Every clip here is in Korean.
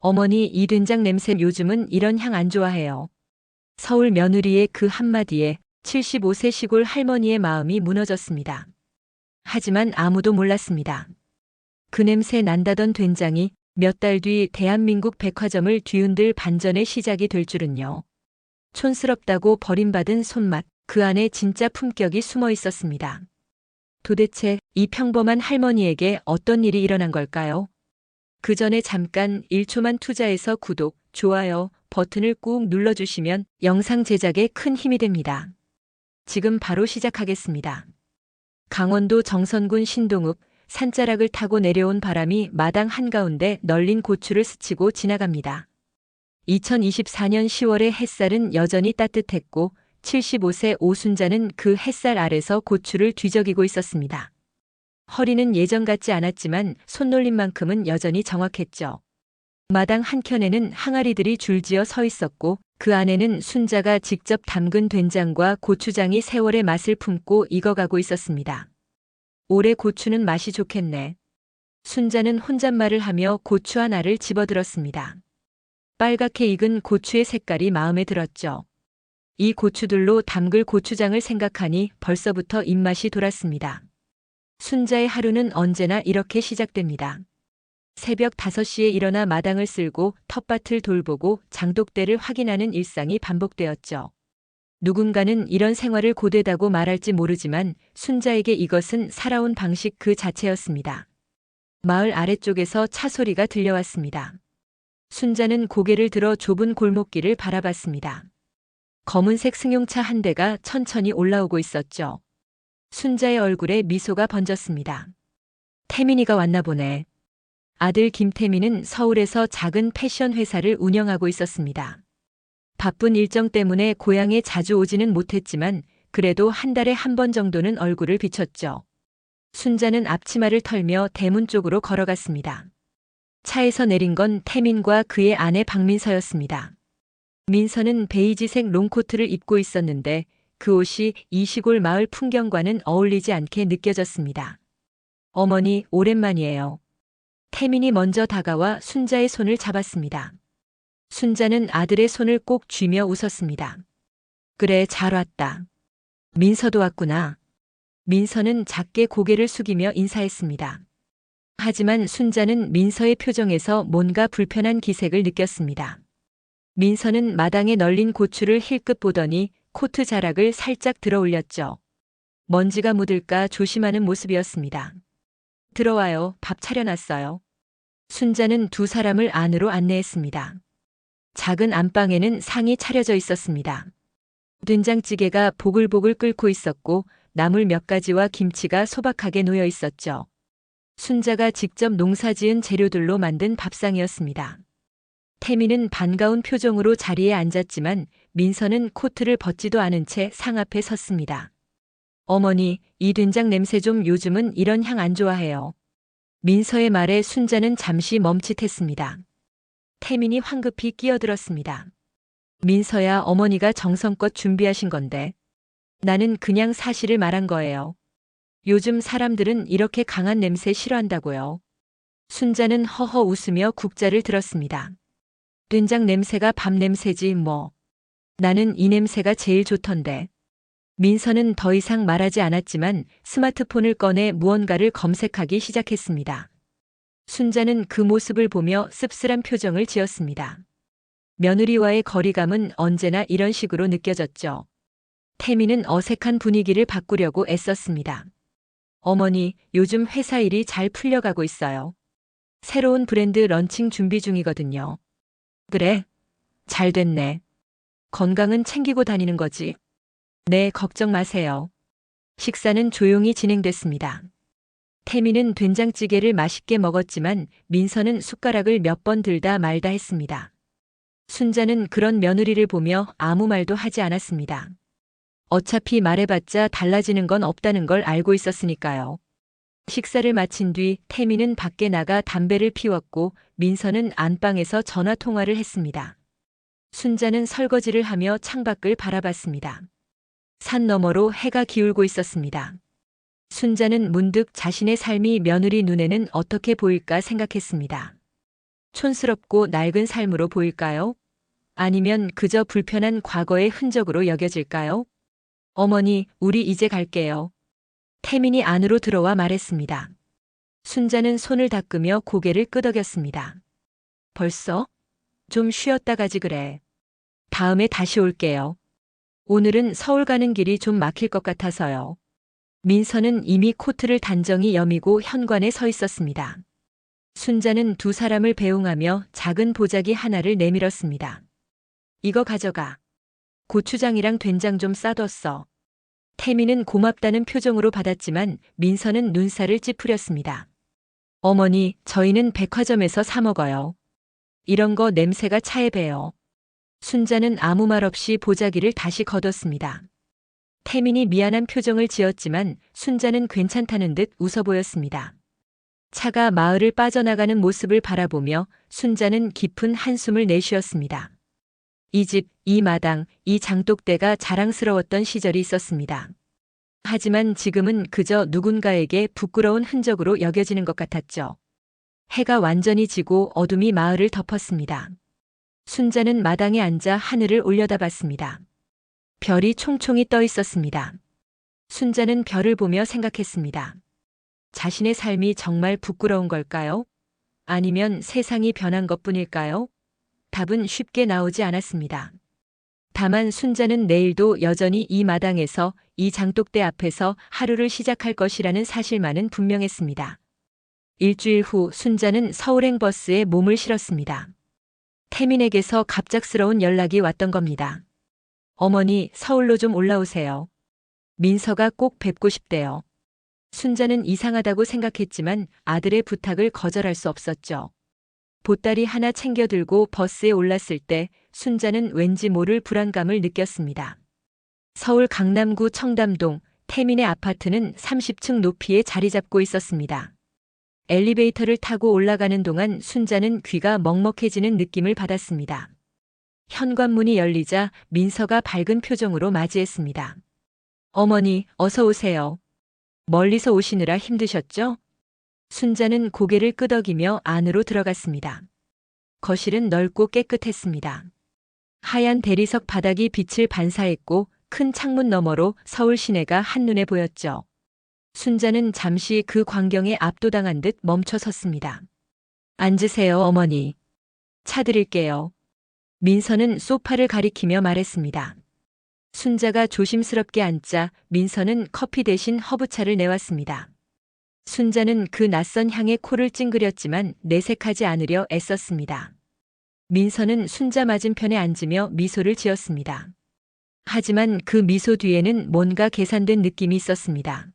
어머니, 이 된장 냄새 요즘은 이런 향 안 좋아해요. 서울 며느리의 그 한마디에 75세 시골 할머니의 마음이 무너졌습니다. 하지만 아무도 몰랐습니다. 그 냄새 난다던 된장이 몇 달 뒤 대한민국 백화점을 뒤흔들 반전의 시작이 될 줄은요. 촌스럽다고 버림받은 손맛, 그 안에 진짜 품격이 숨어 있었습니다. 도대체 이 평범한 할머니에게 어떤 일이 일어난 걸까요? 그 전에 잠깐 1초만 투자해서 구독, 좋아요 버튼을 꾹 눌러주시면 영상 제작에 큰 힘이 됩니다. 지금 바로 시작하겠습니다. 강원도 정선군 신동읍, 산자락을 타고 내려온 바람이 마당 한가운데 널린 고추를 스치고 지나갑니다. 2024년 10월의 햇살은 여전히 따뜻했고 75세 오순자는 그 햇살 아래서 고추를 뒤적이고 있었습니다. 허리는 예전 같지 않았지만 손놀림만큼은 여전히 정확했죠. 마당 한켠에는 항아리들이 줄지어 서 있었고 그 안에는 순자가 직접 담근 된장과 고추장이 세월의 맛을 품고 익어가고 있었습니다. 올해 고추는 맛이 좋겠네. 순자는 혼잣말을 하며 고추 하나를 집어들었습니다. 빨갛게 익은 고추의 색깔이 마음에 들었죠. 이 고추들로 담글 고추장을 생각하니 벌써부터 입맛이 돌았습니다. 순자의 하루는 언제나 이렇게 시작됩니다. 새벽 5시에 일어나 마당을 쓸고 텃밭을 돌보고 장독대를 확인하는 일상이 반복되었죠. 누군가는 이런 생활을 고되다고 말할지 모르지만 순자에게 이것은 살아온 방식 그 자체였습니다. 마을 아래쪽에서 차 소리가 들려왔습니다. 순자는 고개를 들어 좁은 골목길을 바라봤습니다. 검은색 승용차 한 대가 천천히 올라오고 있었죠. 순자의 얼굴에 미소가 번졌습니다. 태민이가 왔나 보네. 아들 김태민은 서울에서 작은 패션 회사를 운영하고 있었습니다. 바쁜 일정 때문에 고향에 자주 오지는 못했지만 그래도 한 달에 한 번 정도는 얼굴을 비췄죠. 순자는 앞치마를 털며 대문 쪽으로 걸어갔습니다. 차에서 내린 건 태민과 그의 아내 박민서였습니다. 민서는 베이지색 롱코트를 입고 있었는데 그 옷이 이 시골 마을 풍경과는 어울리지 않게 느껴졌습니다. 어머니, 오랜만이에요. 태민이 먼저 다가와 순자의 손을 잡았습니다. 순자는 아들의 손을 꼭 쥐며 웃었습니다. 그래, 잘 왔다. 민서도 왔구나. 민서는 작게 고개를 숙이며 인사했습니다. 하지만 순자는 민서의 표정에서 뭔가 불편한 기색을 느꼈습니다. 민서는 마당에 널린 고추를 힐끗 보더니 코트 자락을 살짝 들어 올렸죠. 먼지가 묻을까 조심하는 모습이었습니다. 들어와요, 밥 차려놨어요. 순자는 두 사람을 안으로 안내했습니다. 작은 안방에는 상이 차려져 있었습니다. 된장찌개가 보글보글 끓고 있었고 나물 몇 가지와 김치가 소박하게 놓여 있었죠. 순자가 직접 농사지은 재료들로 만든 밥상이었습니다. 태민은 반가운 표정으로 자리에 앉았지만 민서는 코트를 벗지도 않은 채 상 앞에 섰습니다. 어머니, 이 된장 냄새 좀 요즘은 이런 향 안 좋아해요. 민서의 말에 순자는 잠시 멈칫했습니다. 태민이 황급히 끼어들었습니다. 민서야, 어머니가 정성껏 준비하신 건데. 나는 그냥 사실을 말한 거예요. 요즘 사람들은 이렇게 강한 냄새 싫어한다고요. 순자는 허허 웃으며 국자를 들었습니다. 된장 냄새가 밥 냄새지 뭐. 나는 이 냄새가 제일 좋던데. 민서는 더 이상 말하지 않았지만 스마트폰을 꺼내 무언가를 검색하기 시작했습니다. 순자는 그 모습을 보며 씁쓸한 표정을 지었습니다. 며느리와의 거리감은 언제나 이런 식으로 느껴졌죠. 태민은 어색한 분위기를 바꾸려고 애썼습니다. 어머니, 요즘 회사 일이 잘 풀려가고 있어요. 새로운 브랜드 런칭 준비 중이거든요. 그래? 잘 됐네. 건강은 챙기고 다니는 거지. 네, 걱정 마세요. 식사는 조용히 진행됐습니다. 태민은 된장찌개를 맛있게 먹었지만 민서는 숟가락을 몇 번 들다 말다 했습니다. 순자는 그런 며느리를 보며 아무 말도 하지 않았습니다. 어차피 말해봤자 달라지는 건 없다는 걸 알고 있었으니까요. 식사를 마친 뒤 태민은 밖에 나가 담배를 피웠고 민서는 안방에서 전화 통화를 했습니다. 순자는 설거지를 하며 창밖을 바라봤습니다. 산 너머로 해가 기울고 있었습니다. 순자는 문득 자신의 삶이 며느리 눈에는 어떻게 보일까 생각했습니다. 촌스럽고 낡은 삶으로 보일까요? 아니면 그저 불편한 과거의 흔적으로 여겨질까요? 어머니, 우리 이제 갈게요. 태민이 안으로 들어와 말했습니다. 순자는 손을 닦으며 고개를 끄덕였습니다. 벌써? 좀 쉬었다 가지 그래. 다음에 다시 올게요. 오늘은 서울 가는 길이 좀 막힐 것 같아서요. 민서는 이미 코트를 단정히 여미고 현관에 서 있었습니다. 순자는 두 사람을 배웅하며 작은 보자기 하나를 내밀었습니다. 이거 가져가. 고추장이랑 된장 좀 싸뒀어. 태미는 고맙다는 표정으로 받았지만 민서는 눈살을 찌푸렸습니다. 어머니, 저희는 백화점에서 사 먹어요. 이런 거 냄새가 차에 배요. 순자는 아무 말 없이 보자기를 다시 걷었습니다. 태민이 미안한 표정을 지었지만 순자는 괜찮다는 듯 웃어 보였습니다. 차가 마을을 빠져나가는 모습을 바라보며 순자는 깊은 한숨을 내쉬었습니다. 이 집, 이 마당, 이 장독대가 자랑스러웠던 시절이 있었습니다. 하지만 지금은 그저 누군가에게 부끄러운 흔적으로 여겨지는 것 같았죠. 해가 완전히 지고 어둠이 마을을 덮었습니다. 순자는 마당에 앉아 하늘을 올려다봤습니다. 별이 총총히 떠 있었습니다. 순자는 별을 보며 생각했습니다. 자신의 삶이 정말 부끄러운 걸까요? 아니면 세상이 변한 것뿐일까요? 답은 쉽게 나오지 않았습니다. 다만 순자는 내일도 여전히 이 마당에서 이 장독대 앞에서 하루를 시작할 것이라는 사실만은 분명했습니다. 일주일 후 순자는 서울행 버스에 몸을 실었습니다. 태민에게서 갑작스러운 연락이 왔던 겁니다. 어머니, 서울로 좀 올라오세요. 민서가 꼭 뵙고 싶대요. 순자는 이상하다고 생각했지만 아들의 부탁을 거절할 수 없었죠. 보따리 하나 챙겨 들고 버스에 올랐을 때 순자는 왠지 모를 불안감을 느꼈습니다. 서울 강남구 청담동 태민의 아파트는 30층 높이에 자리 잡고 있었습니다. 엘리베이터를 타고 올라가는 동안 순자는 귀가 먹먹해지는 느낌을 받았습니다. 현관문이 열리자 민서가 밝은 표정으로 맞이했습니다. 어머니, 어서 오세요. 멀리서 오시느라 힘드셨죠? 순자는 고개를 끄덕이며 안으로 들어갔습니다. 거실은 넓고 깨끗했습니다. 하얀 대리석 바닥이 빛을 반사했고 큰 창문 너머로 서울 시내가 한눈에 보였죠. 순자는 잠시 그 광경에 압도당한 듯 멈춰 섰습니다. 앉으세요, 어머니. 차 드릴게요. 민서는 소파를 가리키며 말했습니다. 순자가 조심스럽게 앉자 민서는 커피 대신 허브차를 내왔습니다. 순자는 그 낯선 향에 코를 찡그렸지만 내색하지 않으려 애썼습니다. 민서는 순자 맞은편에 앉으며 미소를 지었습니다. 하지만 그 미소 뒤에는 뭔가 계산된 느낌이 있었습니다.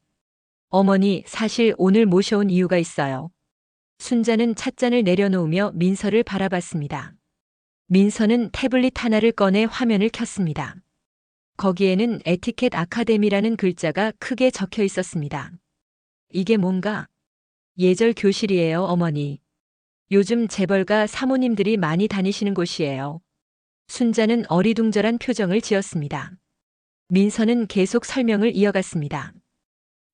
어머니, 사실 오늘 모셔온 이유가 있어요. 순자는 찻잔을 내려놓으며 민서를 바라봤습니다. 민서는 태블릿 하나를 꺼내 화면을 켰습니다. 거기에는 에티켓 아카데미라는 글자가 크게 적혀 있었습니다. 이게 뭔가? 예절 교실이에요, 어머니. 요즘 재벌가 사모님들이 많이 다니시는 곳이에요. 순자는 어리둥절한 표정을 지었습니다. 민서는 계속 설명을 이어갔습니다.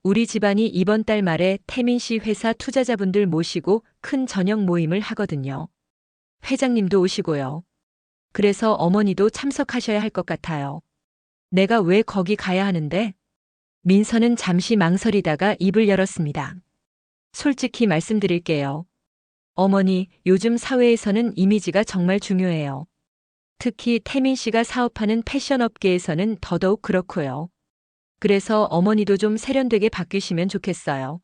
우리 집안이 이번 달 말에 태민 씨 회사 투자자분들 모시고 큰 저녁 모임을 하거든요. 회장님도 오시고요. 그래서 어머니도 참석하셔야 할 것 같아요. 내가 왜 거기 가야 하는데? 민서는 잠시 망설이다가 입을 열었습니다. 솔직히 말씀드릴게요. 어머니, 요즘 사회에서는 이미지가 정말 중요해요. 특히 태민 씨가 사업하는 패션 업계에서는 더더욱 그렇고요. 그래서 어머니도 좀 세련되게 바뀌시면 좋겠어요.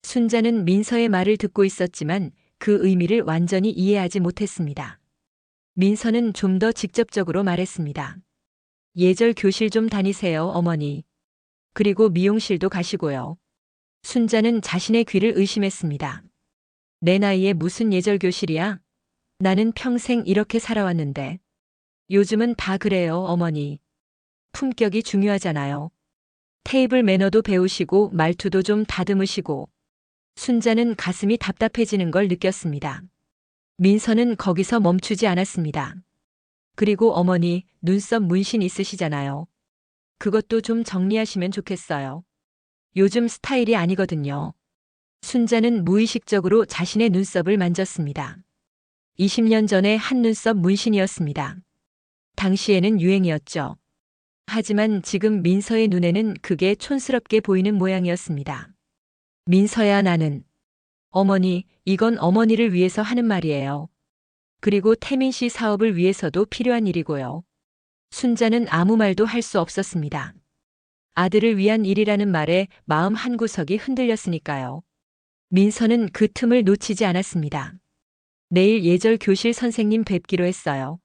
순자는 민서의 말을 듣고 있었지만 그 의미를 완전히 이해하지 못했습니다. 민서는 좀 더 직접적으로 말했습니다. 예절 교실 좀 다니세요, 어머니. 그리고 미용실도 가시고요. 순자는 자신의 귀를 의심했습니다. 내 나이에 무슨 예절 교실이야? 나는 평생 이렇게 살아왔는데. 요즘은 다 그래요, 어머니. 품격이 중요하잖아요. 테이블 매너도 배우시고 말투도 좀 다듬으시고. 순자는 가슴이 답답해지는 걸 느꼈습니다. 민서는 거기서 멈추지 않았습니다. 그리고 어머니, 눈썹 문신 있으시잖아요. 그것도 좀 정리하시면 좋겠어요. 요즘 스타일이 아니거든요. 순자는 무의식적으로 자신의 눈썹을 만졌습니다. 20년 전의 한눈썹 문신이었습니다. 당시에는 유행이었죠. 하지만 지금 민서의 눈에는 그게 촌스럽게 보이는 모양이었습니다. 민서야, 나는. 어머니, 이건 어머니를 위해서 하는 말이에요. 그리고 태민 씨 사업을 위해서도 필요한 일이고요. 순자는 아무 말도 할 수 없었습니다. 아들을 위한 일이라는 말에 마음 한구석이 흔들렸으니까요. 민서는 그 틈을 놓치지 않았습니다. 내일 예절 교실 선생님 뵙기로 했어요.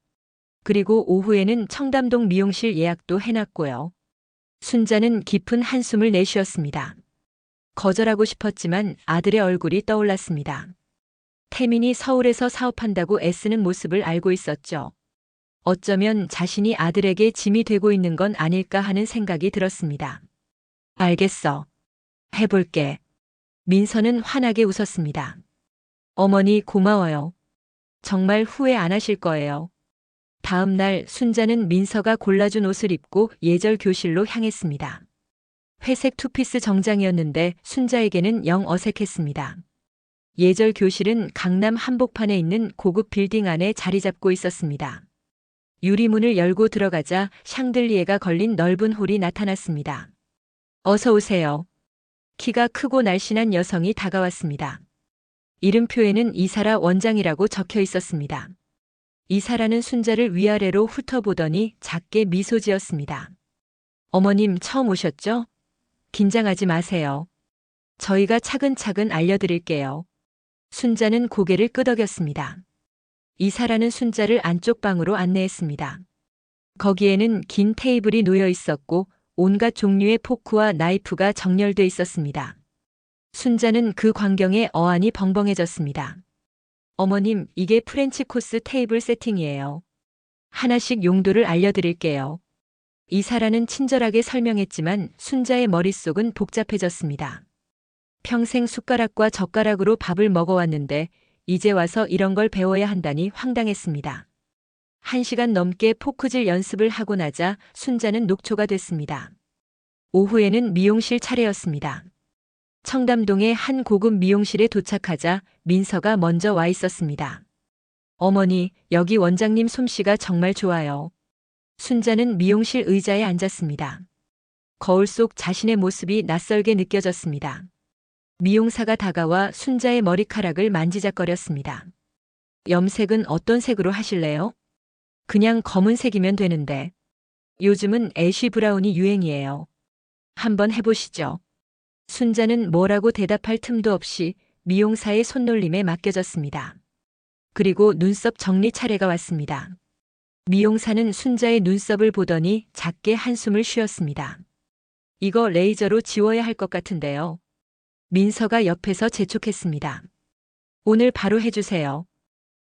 그리고 오후에는 청담동 미용실 예약도 해놨고요. 순자는 깊은 한숨을 내쉬었습니다. 거절하고 싶었지만 아들의 얼굴이 떠올랐습니다. 태민이 서울에서 사업한다고 애쓰는 모습을 알고 있었죠. 어쩌면 자신이 아들에게 짐이 되고 있는 건 아닐까 하는 생각이 들었습니다. 알겠어. 해볼게. 민서는 환하게 웃었습니다. 어머니, 고마워요. 정말 후회 안 하실 거예요. 다음 날 순자는 민서가 골라준 옷을 입고 예절 교실로 향했습니다. 회색 투피스 정장이었는데 순자에게는 영 어색했습니다. 예절 교실은 강남 한복판에 있는 고급 빌딩 안에 자리 잡고 있었습니다. 유리문을 열고 들어가자 샹들리에가 걸린 넓은 홀이 나타났습니다. 어서 오세요. 키가 크고 날씬한 여성이 다가왔습니다. 이름표에는 이사라 원장이라고 적혀 있었습니다. 이사라는 순자를 위아래로 훑어보더니 작게 미소 지었습니다. 어머님 처음 오셨죠? 긴장하지 마세요. 저희가 차근차근 알려드릴게요. 순자는 고개를 끄덕였습니다. 이사라는 순자를 안쪽 방으로 안내했습니다. 거기에는 긴 테이블이 놓여 있었고 온갖 종류의 포크와 나이프가 정렬돼 있었습니다. 순자는 그 광경에 어안이 벙벙해졌습니다. 어머님, 이게 프렌치 코스 테이블 세팅이에요. 하나씩 용도를 알려드릴게요. 이사라는 친절하게 설명했지만 순자의 머릿속은 복잡해졌습니다. 평생 숟가락과 젓가락으로 밥을 먹어왔는데 이제 와서 이런 걸 배워야 한다니 황당했습니다. 1시간 넘게 포크질 연습을 하고 나자 순자는 녹초가 됐습니다. 오후에는 미용실 차례였습니다. 청담동의 한 고급 미용실에 도착하자 민서가 먼저 와 있었습니다. 어머니, 여기 원장님 솜씨가 정말 좋아요. 순자는 미용실 의자에 앉았습니다. 거울 속 자신의 모습이 낯설게 느껴졌습니다. 미용사가 다가와 순자의 머리카락을 만지작거렸습니다. 염색은 어떤 색으로 하실래요? 그냥 검은색이면 되는데. 요즘은 애쉬 브라운이 유행이에요. 한번 해보시죠. 순자는 뭐라고 대답할 틈도 없이 미용사의 손놀림에 맡겨졌습니다. 그리고 눈썹 정리 차례가 왔습니다. 미용사는 순자의 눈썹을 보더니 작게 한숨을 쉬었습니다. 이거 레이저로 지워야 할 것 같은데요. 민서가 옆에서 재촉했습니다. 오늘 바로 해주세요.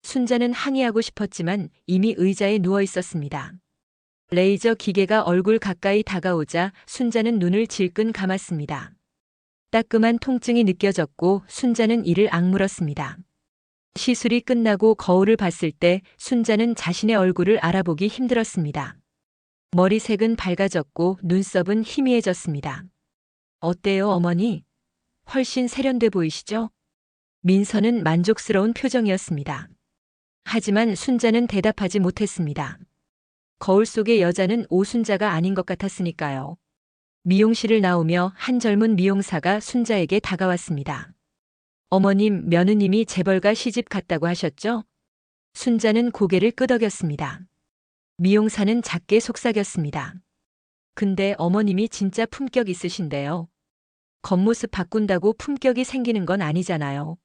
순자는 항의하고 싶었지만 이미 의자에 누워 있었습니다. 레이저 기계가 얼굴 가까이 다가오자 순자는 눈을 질끈 감았습니다. 따끔한 통증이 느껴졌고 순자는 이를 악물었습니다. 시술이 끝나고 거울을 봤을 때 순자는 자신의 얼굴을 알아보기 힘들었습니다. 머리색은 밝아졌고 눈썹은 희미해졌습니다. 어때요, 어머니? 훨씬 세련돼 보이시죠? 민서는 만족스러운 표정이었습니다. 하지만 순자는 대답하지 못했습니다. 거울 속의 여자는 오순자가 아닌 것 같았으니까요. 미용실을 나오며 한 젊은 미용사가 순자에게 다가왔습니다. 어머님, 며느님이 재벌가 시집 갔다고 하셨죠? 순자는 고개를 끄덕였습니다. 미용사는 작게 속삭였습니다. 근데 어머님이 진짜 품격 있으신데요. 겉모습 바꾼다고 품격이 생기는 건 아니잖아요.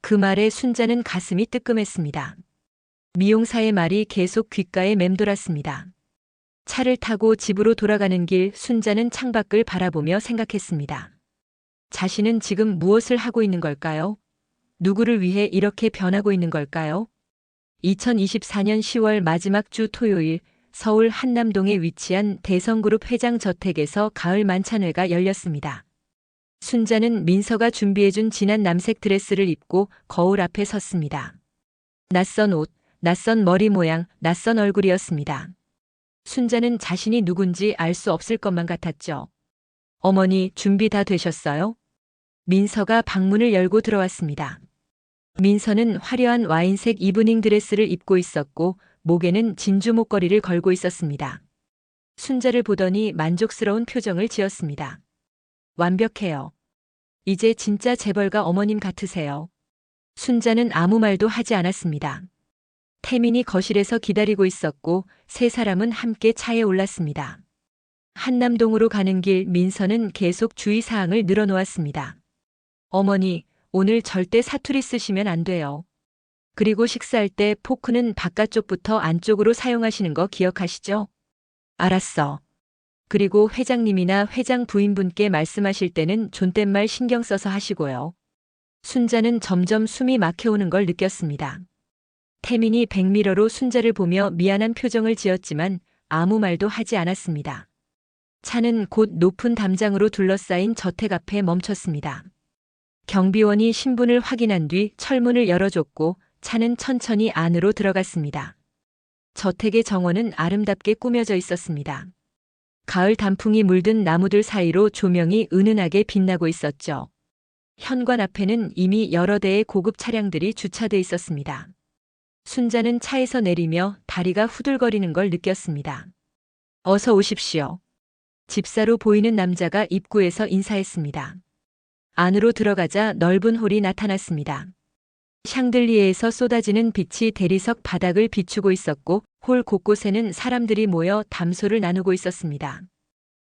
그 말에 순자는 가슴이 뜨끔했습니다. 미용사의 말이 계속 귓가에 맴돌았습니다. 차를 타고 집으로 돌아가는 길 순자는 창밖을 바라보며 생각했습니다. 자신은 지금 무엇을 하고 있는 걸까요? 누구를 위해 이렇게 변하고 있는 걸까요? 2024년 10월 마지막 주 토요일 서울 한남동에 위치한 대성그룹 회장 저택에서 가을 만찬회가 열렸습니다. 순자는 민서가 준비해준 진한 남색 드레스를 입고 거울 앞에 섰습니다. 낯선 옷, 낯선 머리 모양, 낯선 얼굴이었습니다. 순자는 자신이 누군지 알 수 없을 것만 같았죠. 어머니, 준비 다 되셨어요? 민서가 방문을 열고 들어왔습니다. 민서는 화려한 와인색 이브닝 드레스를 입고 있었고 목에는 진주 목걸이를 걸고 있었습니다. 순자를 보더니 만족스러운 표정을 지었습니다. 완벽해요. 이제 진짜 재벌가 어머님 같으세요. 순자는 아무 말도 하지 않았습니다. 태민이 거실에서 기다리고 있었고 세 사람은 함께 차에 올랐습니다. 한남동으로 가는 길 민서는 계속 주의사항을 늘어놓았습니다. 어머니, 오늘 절대 사투리 쓰시면 안 돼요. 그리고 식사할 때 포크는 바깥쪽부터 안쪽으로 사용하시는 거 기억하시죠? 알았어. 그리고 회장님이나 회장 부인분께 말씀하실 때는 존댓말 신경 써서 하시고요. 순자는 점점 숨이 막혀오는 걸 느꼈습니다. 태민이 백미러로 순자를 보며 미안한 표정을 지었지만 아무 말도 하지 않았습니다. 차는 곧 높은 담장으로 둘러싸인 저택 앞에 멈췄습니다. 경비원이 신분을 확인한 뒤 철문을 열어줬고 차는 천천히 안으로 들어갔습니다. 저택의 정원은 아름답게 꾸며져 있었습니다. 가을 단풍이 물든 나무들 사이로 조명이 은은하게 빛나고 있었죠. 현관 앞에는 이미 여러 대의 고급 차량들이 주차돼 있었습니다. 순자는 차에서 내리며 다리가 후들거리는 걸 느꼈습니다. 어서 오십시오. 집사로 보이는 남자가 입구에서 인사했습니다. 안으로 들어가자 넓은 홀이 나타났습니다. 샹들리에에서 쏟아지는 빛이 대리석 바닥을 비추고 있었고 홀 곳곳에는 사람들이 모여 담소를 나누고 있었습니다.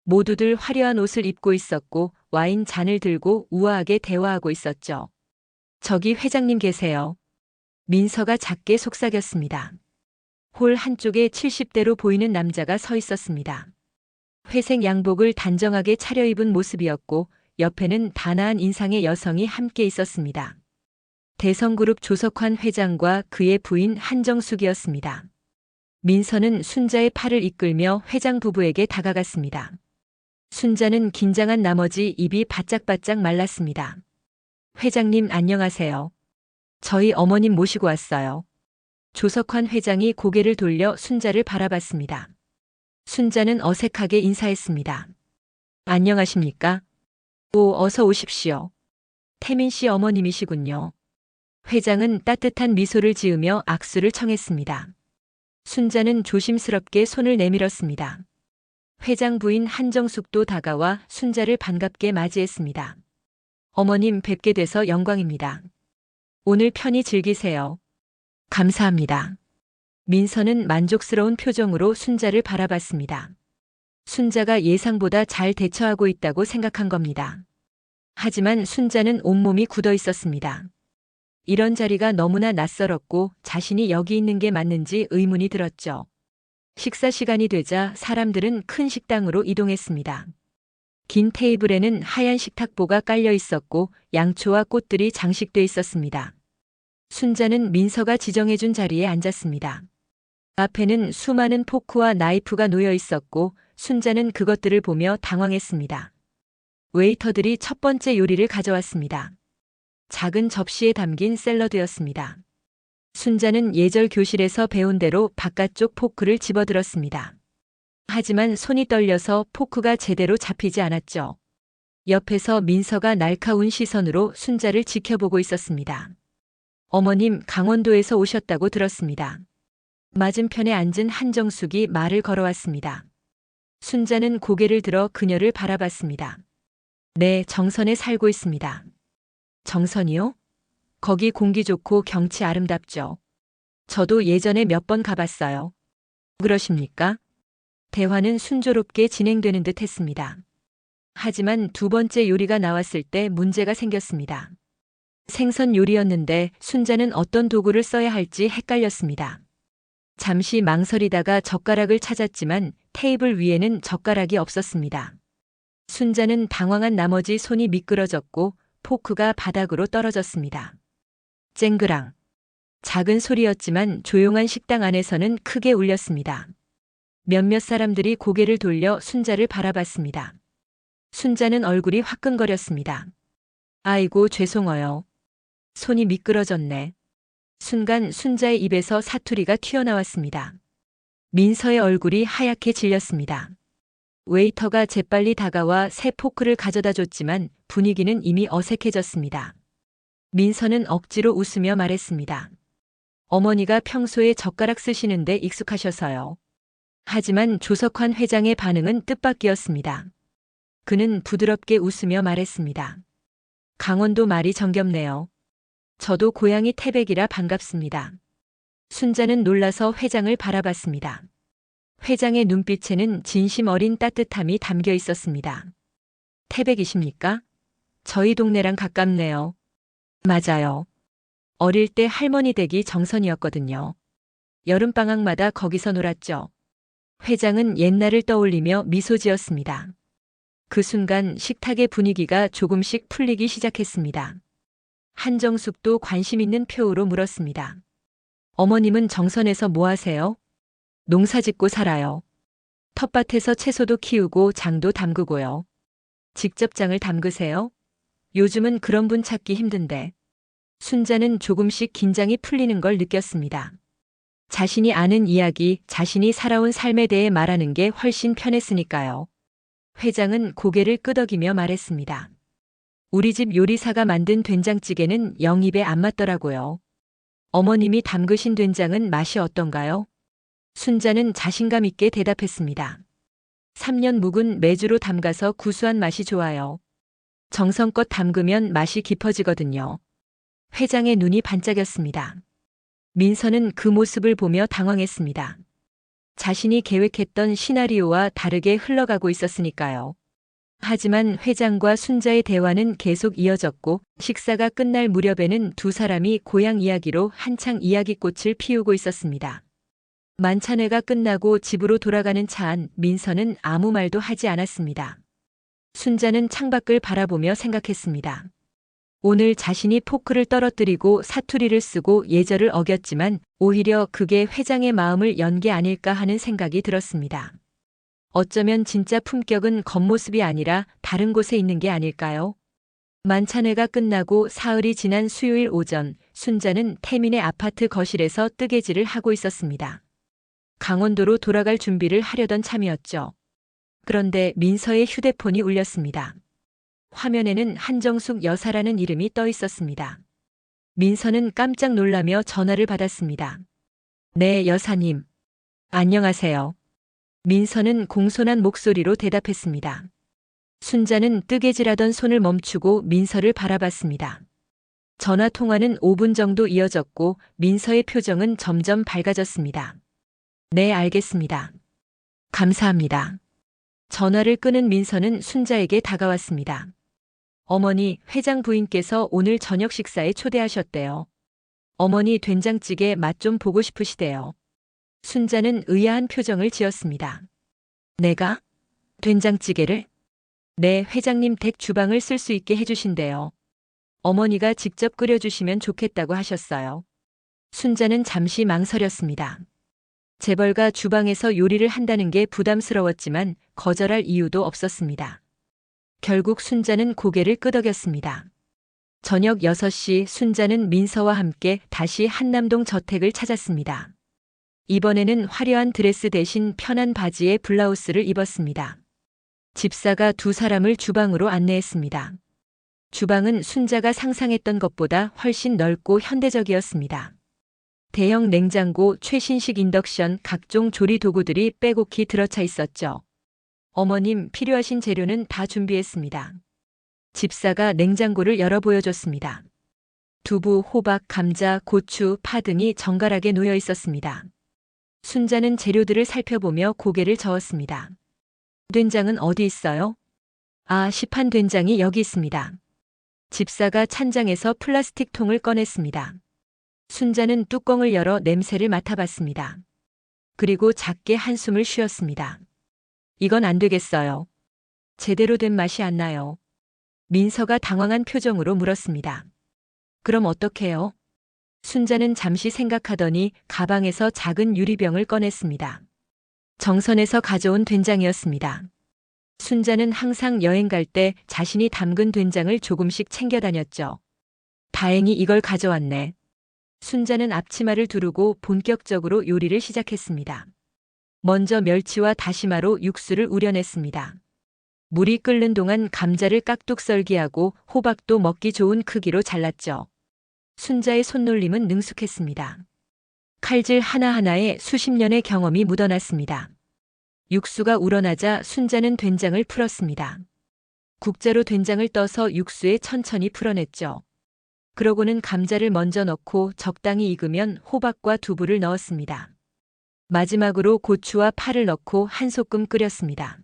모두들 화려한 옷을 입고 있었고 와인 잔을 들고 우아하게 대화하고 있었죠. 저기 회장님 계세요. 민서가 작게 속삭였습니다. 홀 한쪽에 70대로 보이는 남자가 서 있었습니다. 회색 양복을 단정하게 차려입은 모습이었고 옆에는 단아한 인상의 여성이 함께 있었습니다. 대성그룹 조석환 회장과 그의 부인 한정숙이었습니다. 민서는 순자의 팔을 이끌며 회장 부부에게 다가갔습니다. 순자는 긴장한 나머지 입이 바짝바짝 말랐습니다. 회장님 안녕하세요. 저희 어머님 모시고 왔어요. 조석환 회장이 고개를 돌려 순자를 바라봤습니다. 순자는 어색하게 인사했습니다. 안녕하십니까? 오, 어서 오십시오. 태민 씨 어머님이시군요. 회장은 따뜻한 미소를 지으며 악수를 청했습니다. 순자는 조심스럽게 손을 내밀었습니다. 회장 부인 한정숙도 다가와 순자를 반갑게 맞이했습니다. 어머님 뵙게 돼서 영광입니다. 오늘 편히 즐기세요. 감사합니다. 민서는 만족스러운 표정으로 순자를 바라봤습니다. 순자가 예상보다 잘 대처하고 있다고 생각한 겁니다. 하지만 순자는 온몸이 굳어 있었습니다. 이런 자리가 너무나 낯설었고 자신이 여기 있는 게 맞는지 의문이 들었죠. 식사 시간이 되자 사람들은 큰 식당으로 이동했습니다. 긴 테이블에는 하얀 식탁보가 깔려 있었고 양초와 꽃들이 장식돼 있었습니다. 순자는 민서가 지정해준 자리에 앉았습니다. 앞에는 수많은 포크와 나이프가 놓여 있었고 순자는 그것들을 보며 당황했습니다. 웨이터들이 첫 번째 요리를 가져왔습니다. 작은 접시에 담긴 샐러드였습니다. 순자는 예절 교실에서 배운 대로 바깥쪽 포크를 집어들었습니다. 하지만 손이 떨려서 포크가 제대로 잡히지 않았죠. 옆에서 민서가 날카로운 시선으로 순자를 지켜보고 있었습니다. 어머님 강원도에서 오셨다고 들었습니다. 맞은편에 앉은 한정숙이 말을 걸어왔습니다. 순자는 고개를 들어 그녀를 바라봤습니다. 네, 정선에 살고 있습니다. 정선이요? 거기 공기 좋고 경치 아름답죠. 저도 예전에 몇 번 가봤어요. 그러십니까? 대화는 순조롭게 진행되는 듯 했습니다. 하지만 두 번째 요리가 나왔을 때 문제가 생겼습니다. 생선 요리였는데 순자는 어떤 도구를 써야 할지 헷갈렸습니다. 잠시 망설이다가 젓가락을 찾았지만 테이블 위에는 젓가락이 없었습니다. 순자는 당황한 나머지 손이 미끄러졌고 포크가 바닥으로 떨어졌습니다. 쨍그랑. 작은 소리였지만 조용한 식당 안에서는 크게 울렸습니다. 몇몇 사람들이 고개를 돌려 순자를 바라봤습니다. 순자는 얼굴이 화끈거렸습니다. 아이고 죄송해요. 손이 미끄러졌네. 순간 순자의 입에서 사투리가 튀어나왔습니다. 민서의 얼굴이 하얗게 질렸습니다. 웨이터가 재빨리 다가와 새 포크를 가져다 줬지만 분위기는 이미 어색해졌습니다. 민서는 억지로 웃으며 말했습니다. 어머니가 평소에 젓가락 쓰시는데 익숙하셔서요. 하지만 조석환 회장의 반응은 뜻밖이었습니다. 그는 부드럽게 웃으며 말했습니다. 강원도 말이 정겹네요. 저도 고향이 태백이라 반갑습니다. 순자는 놀라서 회장을 바라봤습니다. 회장의 눈빛에는 진심 어린 따뜻함이 담겨 있었습니다. 태백이십니까? 저희 동네랑 가깝네요. 맞아요. 어릴 때 할머니 댁이 정선이었거든요. 여름방학마다 거기서 놀았죠. 회장은 옛날을 떠올리며 미소 지었습니다. 그 순간 식탁의 분위기가 조금씩 풀리기 시작했습니다. 한정숙도 관심 있는 표우로 물었습니다. 어머님은 정선에서 뭐 하세요? 농사 짓고 살아요. 텃밭에서 채소도 키우고 장도 담그고요. 직접 장을 담그세요? 요즘은 그런 분 찾기 힘든데. 순자는 조금씩 긴장이 풀리는 걸 느꼈습니다. 자신이 아는 이야기, 자신이 살아온 삶에 대해 말하는 게 훨씬 편했으니까요. 회장은 고개를 끄덕이며 말했습니다. 우리 집 요리사가 만든 된장찌개는 영 입에 안 맞더라고요. 어머님이 담그신 된장은 맛이 어떤가요? 순자는 자신감 있게 대답했습니다. 3년 묵은 메주로 담가서 구수한 맛이 좋아요. 정성껏 담그면 맛이 깊어지거든요. 회장의 눈이 반짝였습니다. 민서는 그 모습을 보며 당황했습니다. 자신이 계획했던 시나리오와 다르게 흘러가고 있었으니까요. 하지만 회장과 순자의 대화는 계속 이어졌고 식사가 끝날 무렵에는 두 사람이 고향 이야기로 한창 이야기꽃을 피우고 있었습니다. 만찬회가 끝나고 집으로 돌아가는 차 안 민서는 아무 말도 하지 않았습니다. 순자는 창밖을 바라보며 생각했습니다. 오늘 자신이 포크를 떨어뜨리고 사투리를 쓰고 예절을 어겼지만 오히려 그게 회장의 마음을 연 게 아닐까 하는 생각이 들었습니다. 어쩌면 진짜 품격은 겉모습이 아니라 다른 곳에 있는 게 아닐까요? 만찬회가 끝나고 사흘이 지난 수요일 오전, 순자는 태민의 아파트 거실에서 뜨개질을 하고 있었습니다. 강원도로 돌아갈 준비를 하려던 참이었죠. 그런데 민서의 휴대폰이 울렸습니다. 화면에는 한정숙 여사라는 이름이 떠 있었습니다. 민서는 깜짝 놀라며 전화를 받았습니다. 네, 여사님. 안녕하세요. 민서는 공손한 목소리로 대답했습니다. 순자는 뜨개질하던 손을 멈추고 민서를 바라봤습니다. 전화 통화는 5분 정도 이어졌고 민서의 표정은 점점 밝아졌습니다. 네, 알겠습니다. 감사합니다. 전화를 끊은 민서는 순자에게 다가왔습니다. 어머니, 회장 부인께서 오늘 저녁 식사에 초대하셨대요. 어머니 된장찌개 맛 좀 보고 싶으시대요. 순자는 의아한 표정을 지었습니다. 내가? 된장찌개를? 네, 회장님 댁 주방을 쓸 수 있게 해주신대요. 어머니가 직접 끓여주시면 좋겠다고 하셨어요. 순자는 잠시 망설였습니다. 재벌가 주방에서 요리를 한다는 게 부담스러웠지만 거절할 이유도 없었습니다. 결국 순자는 고개를 끄덕였습니다. 저녁 6시 순자는 민서와 함께 다시 한남동 저택을 찾았습니다. 이번에는 화려한 드레스 대신 편한 바지에 블라우스를 입었습니다. 집사가 두 사람을 주방으로 안내했습니다. 주방은 순자가 상상했던 것보다 훨씬 넓고 현대적이었습니다. 대형 냉장고, 최신식 인덕션, 각종 조리 도구들이 빼곡히 들어차 있었죠. 어머님, 필요하신 재료는 다 준비했습니다. 집사가 냉장고를 열어 보여줬습니다. 두부, 호박, 감자, 고추, 파 등이 정갈하게 놓여 있었습니다. 순자는 재료들을 살펴보며 고개를 저었습니다. 된장은 어디 있어요? 아, 시판 된장이 여기 있습니다. 집사가 찬장에서 플라스틱 통을 꺼냈습니다. 순자는 뚜껑을 열어 냄새를 맡아봤습니다. 그리고 작게 한숨을 쉬었습니다. 이건 안 되겠어요. 제대로 된 맛이 안 나요. 민서가 당황한 표정으로 물었습니다. 그럼 어떡해요? 순자는 잠시 생각하더니 가방에서 작은 유리병을 꺼냈습니다. 정선에서 가져온 된장이었습니다. 순자는 항상 여행 갈 때 자신이 담근 된장을 조금씩 챙겨 다녔죠. 다행히 이걸 가져왔네. 순자는 앞치마를 두르고 본격적으로 요리를 시작했습니다. 먼저 멸치와 다시마로 육수를 우려냈습니다. 물이 끓는 동안 감자를 깍둑 썰기하고 호박도 먹기 좋은 크기로 잘랐죠. 순자의 손놀림은 능숙했습니다. 칼질 하나하나에 수십 년의 경험이 묻어났습니다. 육수가 우러나자 순자는 된장을 풀었습니다. 국자로 된장을 떠서 육수에 천천히 풀어냈죠. 그러고는 감자를 먼저 넣고 적당히 익으면 호박과 두부를 넣었습니다. 마지막으로 고추와 파를 넣고 한 소끔 끓였습니다.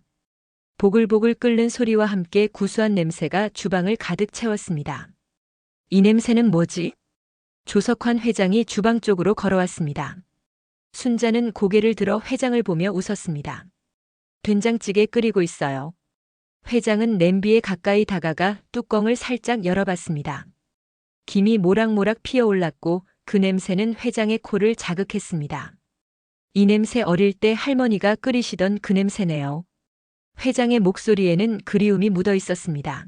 보글보글 끓는 소리와 함께 구수한 냄새가 주방을 가득 채웠습니다. 이 냄새는 뭐지? 조석환 회장이 주방 쪽으로 걸어왔습니다. 순자는 고개를 들어 회장을 보며 웃었습니다. 된장찌개 끓이고 있어요. 회장은 냄비에 가까이 다가가 뚜껑을 살짝 열어봤습니다. 김이 모락모락 피어올랐고 그 냄새는 회장의 코를 자극했습니다. 이 냄새 어릴 때 할머니가 끓이시던 그 냄새네요. 회장의 목소리에는 그리움이 묻어 있었습니다.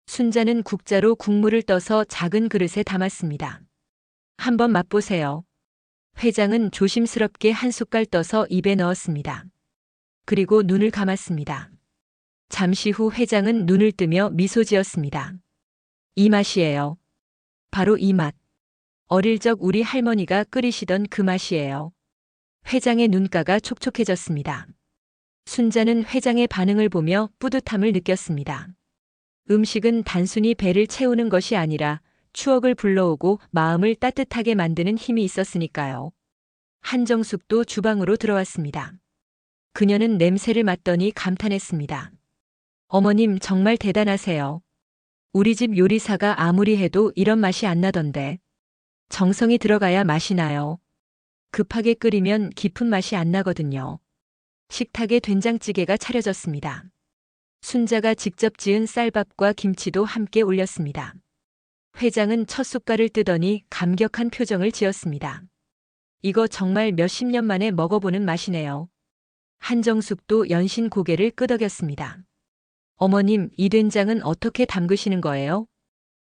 순자는 국자로 국물을 떠서 작은 그릇에 담았습니다. 한번 맛보세요. 회장은 조심스럽게 한 숟갈 떠서 입에 넣었습니다. 그리고 눈을 감았습니다. 잠시 후 회장은 눈을 뜨며 미소 지었습니다. 이 맛이에요. 바로 이 맛. 어릴 적 우리 할머니가 끓이시던 그 맛이에요. 회장의 눈가가 촉촉해졌습니다. 순자는 회장의 반응을 보며 뿌듯함을 느꼈습니다. 음식은 단순히 배를 채우는 것이 아니라 추억을 불러오고 마음을 따뜻하게 만드는 힘이 있었으니까요. 한정숙도 주방으로 들어왔습니다. 그녀는 냄새를 맡더니 감탄했습니다. 어머님 정말 대단하세요. 우리 집 요리사가 아무리 해도 이런 맛이 안 나던데. 정성이 들어가야 맛이 나요. 급하게 끓이면 깊은 맛이 안 나거든요. 식탁에 된장찌개가 차려졌습니다. 순자가 직접 지은 쌀밥과 김치도 함께 올렸습니다. 회장은 첫 숟갈을 뜨더니 감격한 표정을 지었습니다. 이거 정말 몇십 년 만에 먹어보는 맛이네요. 한정숙도 연신 고개를 끄덕였습니다. 어머님, 이 된장은 어떻게 담그시는 거예요?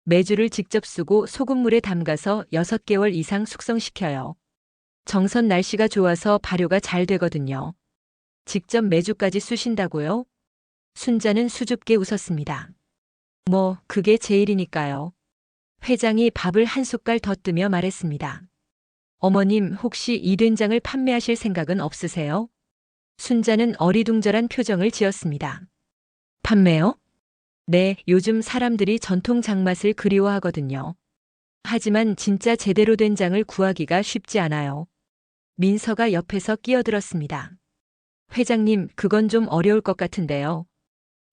메주를 직접 쓰고 소금물에 담가서 6개월 이상 숙성시켜요. 정선 날씨가 좋아서 발효가 잘 되거든요. 직접 메주까지 쑤신다고요? 순자는 수줍게 웃었습니다. 뭐, 그게 제 일이니까요. 회장이 밥을 한 숟갈 더 뜨며 말했습니다. 어머님, 혹시 이 된장을 판매하실 생각은 없으세요? 순자는 어리둥절한 표정을 지었습니다. 판매요? 네, 요즘 사람들이 전통 장맛을 그리워하거든요. 하지만 진짜 제대로 된 장을 구하기가 쉽지 않아요. 민서가 옆에서 끼어들었습니다. 회장님, 그건 좀 어려울 것 같은데요.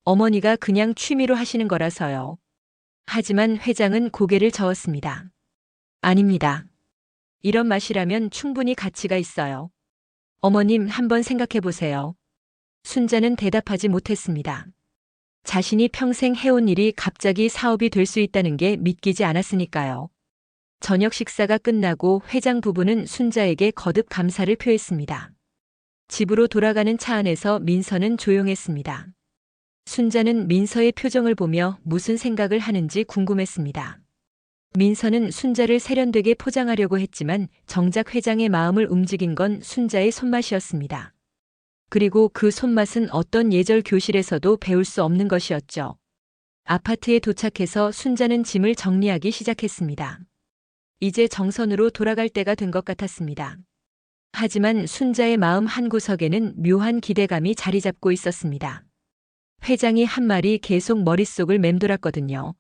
어머니가 그냥 취미로 하시는 거라서요. 하지만 회장은 고개를 저었습니다. 아닙니다. 이런 맛이라면 충분히 가치가 있어요. 어머님, 한번 생각해 보세요. 순자는 대답하지 못했습니다. 자신이 평생 해온 일이 갑자기 사업이 될 수 있다는 게 믿기지 않았으니까요. 저녁 식사가 끝나고 회장 부부는 순자에게 거듭 감사를 표했습니다. 집으로 돌아가는 차 안에서 민서는 조용했습니다. 순자는 민서의 표정을 보며 무슨 생각을 하는지 궁금했습니다. 민서는 순자를 세련되게 포장하려고 했지만 정작 회장의 마음을 움직인 건 순자의 손맛이었습니다. 그리고 그 손맛은 어떤 예절 교실에서도 배울 수 없는 것이었죠. 아파트에 도착해서 순자는 짐을 정리하기 시작했습니다. 이제 정선으로 돌아갈 때가 된 것 같았습니다. 하지만 순자의 마음 한구석에는 묘한 기대감이 자리 잡고 있었습니다. 회장이 한 말이 계속 머릿속을 맴돌았거든요.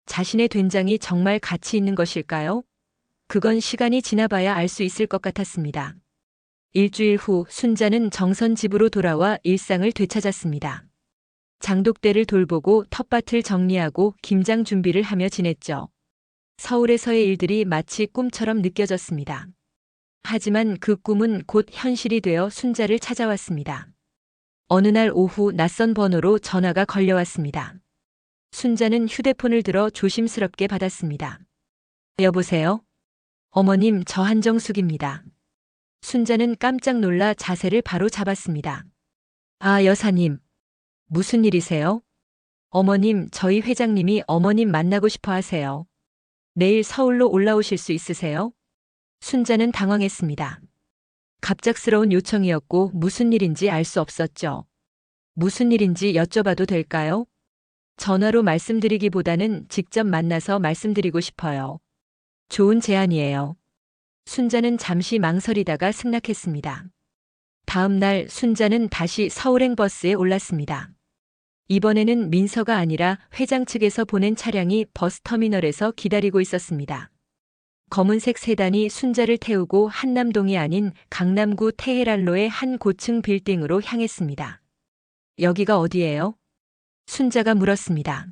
자신의 된장이 정말 가치 있는 것일까요? 그건 시간이 지나봐야 알 수 있을 것 같았습니다. 일주일 후 순자는 정선 집으로 돌아와 일상을 되찾았습니다. 장독대를 돌보고 텃밭을 정리하고 김장 준비를 하며 지냈죠. 서울에서의 일들이 마치 꿈처럼 느껴졌습니다. 하지만 그 꿈은 곧 현실이 되어 순자를 찾아왔습니다. 어느 날 오후 낯선 번호로 전화가 걸려왔습니다. 순자는 휴대폰을 들어 조심스럽게 받았습니다. 여보세요? 어머님, 저 한정숙입니다. 순자는 깜짝 놀라 자세를 바로 잡았습니다. 아, 여사님. 무슨 일이세요? 어머님, 저희 회장님이 어머님 만나고 싶어 하세요. 내일 서울로 올라오실 수 있으세요? 순자는 당황했습니다. 갑작스러운 요청이었고 무슨 일인지 알 수 없었죠. 무슨 일인지 여쭤봐도 될까요? 전화로 말씀드리기보다는 직접 만나서 말씀드리고 싶어요. 좋은 제안이에요. 순자는 잠시 망설이다가 승낙했습니다. 다음 날 순자는 다시 서울행 버스에 올랐습니다. 이번에는 민서가 아니라 회장 측에서 보낸 차량이 버스터미널에서 기다리고 있었습니다. 검은색 세단이 순자를 태우고 한남동이 아닌 강남구 테헤란로의 한 고층 빌딩으로 향했습니다. 여기가 어디예요? 순자가 물었습니다.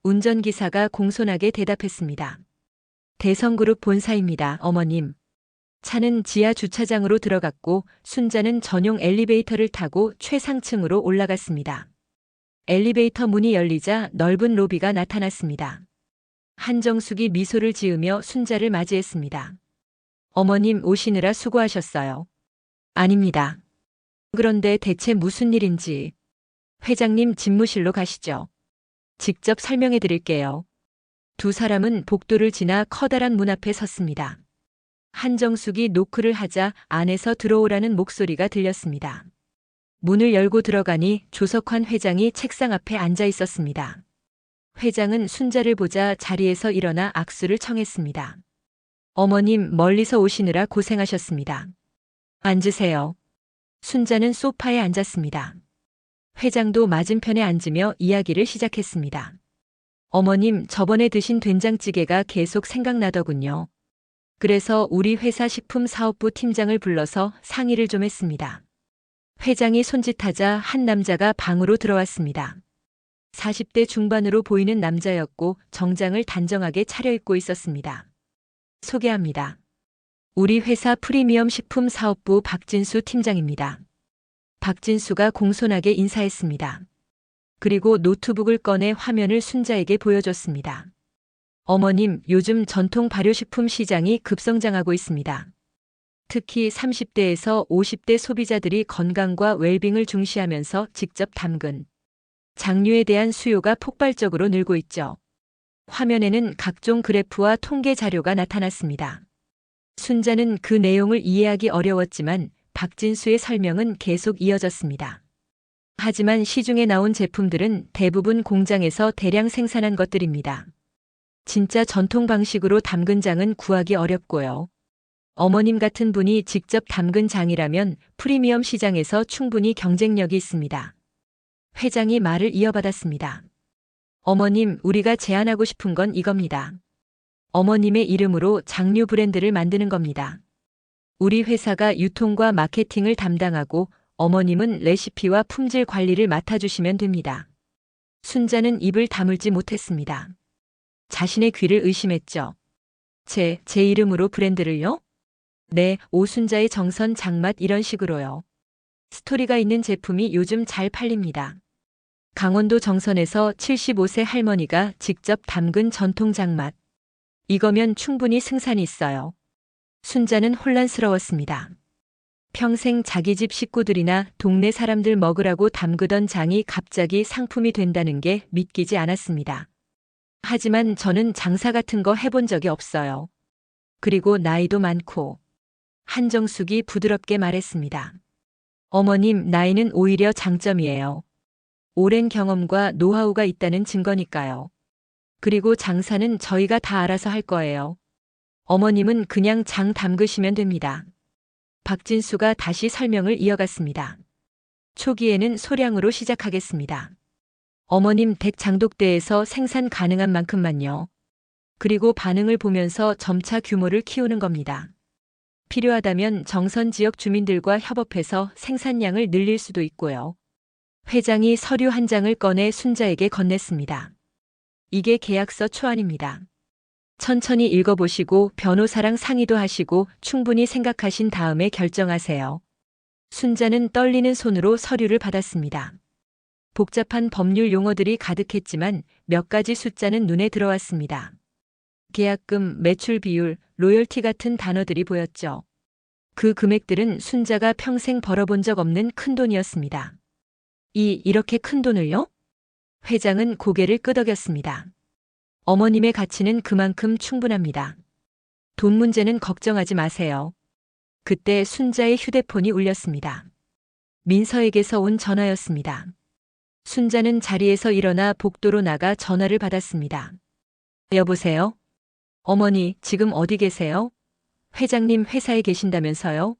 운전기사가 공손하게 대답했습니다. 대성그룹 본사입니다, 어머님. 차는 지하 주차장으로 들어갔고 순자는 전용 엘리베이터를 타고 최상층으로 올라갔습니다. 엘리베이터 문이 열리자 넓은 로비가 나타났습니다. 한정숙이 미소를 지으며 순자를 맞이했습니다. 어머님 오시느라 수고하셨어요. 아닙니다. 그런데 대체 무슨 일인지. 회장님 집무실로 가시죠. 직접 설명해 드릴게요. 두 사람은 복도를 지나 커다란 문 앞에 섰습니다. 한정숙이 노크를 하자 안에서 들어오라는 목소리가 들렸습니다. 문을 열고 들어가니 조석환 회장이 책상 앞에 앉아 있었습니다. 회장은 순자를 보자 자리에서 일어나 악수를 청했습니다. 어머님 멀리서 오시느라 고생하셨습니다. 앉으세요. 순자는 소파에 앉았습니다. 회장도 맞은편에 앉으며 이야기를 시작했습니다. 어머님 저번에 드신 된장찌개가 계속 생각나더군요. 그래서 우리 회사 식품사업부 팀장을 불러서 상의를 좀 했습니다. 회장이 손짓하자 한 남자가 방으로 들어왔습니다. 40대 중반으로 보이는 남자였고 정장을 단정하게 차려입고 있었습니다. 소개합니다. 우리 회사 프리미엄 식품사업부 박진수 팀장입니다. 박진수가 공손하게 인사했습니다. 그리고 노트북을 꺼내 화면을 순자에게 보여줬습니다. 어머님, 요즘 전통 발효식품 시장이 급성장하고 있습니다. 특히 30대에서 50대 소비자들이 건강과 웰빙을 중시하면서 직접 담근 장류에 대한 수요가 폭발적으로 늘고 있죠. 화면에는 각종 그래프와 통계 자료가 나타났습니다. 순자는 그 내용을 이해하기 어려웠지만 박진수의 설명은 계속 이어졌습니다. 하지만 시중에 나온 제품들은 대부분 공장에서 대량 생산한 것들입니다. 진짜 전통 방식으로 담근 장은 구하기 어렵고요. 어머님 같은 분이 직접 담근 장이라면 프리미엄 시장에서 충분히 경쟁력이 있습니다. 회장이 말을 이어받았습니다. 어머님, 우리가 제안하고 싶은 건 이겁니다. 어머님의 이름으로 장류 브랜드를 만드는 겁니다. 우리 회사가 유통과 마케팅을 담당하고 어머님은 레시피와 품질 관리를 맡아주시면 됩니다. 순자는 입을 다물지 못했습니다. 자신의 귀를 의심했죠. 제 이름으로 브랜드를요? 네, 오순자의 정선 장맛 이런 식으로요. 스토리가 있는 제품이 요즘 잘 팔립니다. 강원도 정선에서 75세 할머니가 직접 담근 전통 장맛. 이거면 충분히 승산이 있어요. 순자는 혼란스러웠습니다. 평생 자기 집 식구들이나 동네 사람들 먹으라고 담그던 장이 갑자기 상품이 된다는 게 믿기지 않았습니다. 하지만 저는 장사 같은 거 해본 적이 없어요. 그리고 나이도 많고. 한정숙이 부드럽게 말했습니다. 어머님, 나이는 오히려 장점이에요. 오랜 경험과 노하우가 있다는 증거니까요. 그리고 장사는 저희가 다 알아서 할 거예요. 어머님은 그냥 장 담그시면 됩니다. 박진수가 다시 설명을 이어갔습니다. 초기에는 소량으로 시작하겠습니다. 어머님 댁 장독대에서 생산 가능한 만큼만요. 그리고 반응을 보면서 점차 규모를 키우는 겁니다. 필요하다면 정선 지역 주민들과 협업해서 생산량을 늘릴 수도 있고요. 회장이 서류 한 장을 꺼내 순자에게 건넸습니다. 이게 계약서 초안입니다. 천천히 읽어보시고 변호사랑 상의도 하시고 충분히 생각하신 다음에 결정하세요. 순자는 떨리는 손으로 서류를 받았습니다. 복잡한 법률 용어들이 가득했지만 몇 가지 숫자는 눈에 들어왔습니다. 계약금, 매출 비율, 로열티 같은 단어들이 보였죠. 그 금액들은 순자가 평생 벌어본 적 없는 큰돈이었습니다. 이렇게 큰 돈을요? 회장은 고개를 끄덕였습니다. 어머님의 가치는 그만큼 충분합니다. 돈 문제는 걱정하지 마세요. 그때 순자의 휴대폰이 울렸습니다. 민서에게서 온 전화였습니다. 순자는 자리에서 일어나 복도로 나가 전화를 받았습니다. 여보세요? 어머니, 지금 어디 계세요? 회장님 회사에 계신다면서요?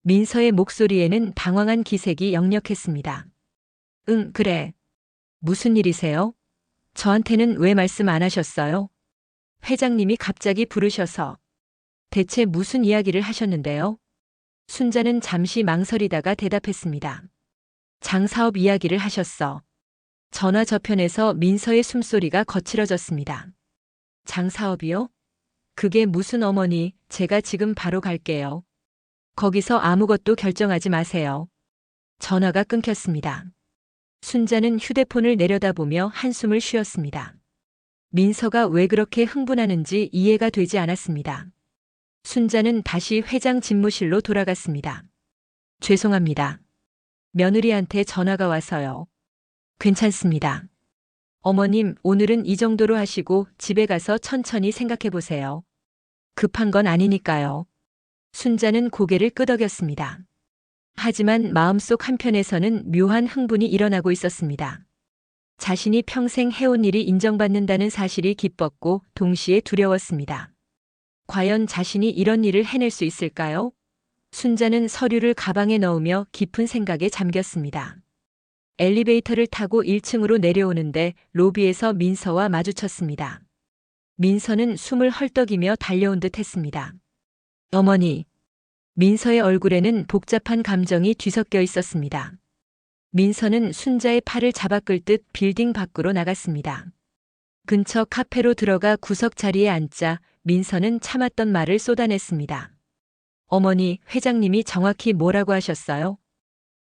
민서의 목소리에는 당황한 기색이 역력했습니다. 응, 그래. 무슨 일이세요? 저한테는 왜 말씀 안 하셨어요? 회장님이 갑자기 부르셔서. 대체 무슨 이야기를 하셨는데요? 순자는 잠시 망설이다가 대답했습니다. 장사업 이야기를 하셨어. 전화 저편에서 민서의 숨소리가 거칠어졌습니다. 장사업이요? 그게 무슨 어머니, 제가 지금 바로 갈게요. 거기서 아무것도 결정하지 마세요. 전화가 끊겼습니다. 순자는 휴대폰을 내려다보며 한숨을 쉬었습니다. 민서가 왜 그렇게 흥분하는지 이해가 되지 않았습니다. 순자는 다시 회장 집무실로 돌아갔습니다. 죄송합니다. 며느리한테 전화가 와서요. 괜찮습니다. 어머님, 오늘은 이 정도로 하시고 집에 가서 천천히 생각해 보세요. 급한 건 아니니까요. 순자는 고개를 끄덕였습니다. 하지만 마음속 한편에서는 묘한 흥분이 일어나고 있었습니다. 자신이 평생 해온 일이 인정받는다는 사실이 기뻤고 동시에 두려웠습니다. 과연 자신이 이런 일을 해낼 수 있을까요? 순자는 서류를 가방에 넣으며 깊은 생각에 잠겼습니다. 엘리베이터를 타고 1층으로 내려오는데 로비에서 민서와 마주쳤습니다. 민서는 숨을 헐떡이며 달려온 듯 했습니다. 어머니. 민서의 얼굴에는 복잡한 감정이 뒤섞여 있었습니다. 민서는 순자의 팔을 잡아 끌듯 빌딩 밖으로 나갔습니다. 근처 카페로 들어가 구석 자리에 앉자 민서는 참았던 말을 쏟아냈습니다. 어머니, 회장님이 정확히 뭐라고 하셨어요?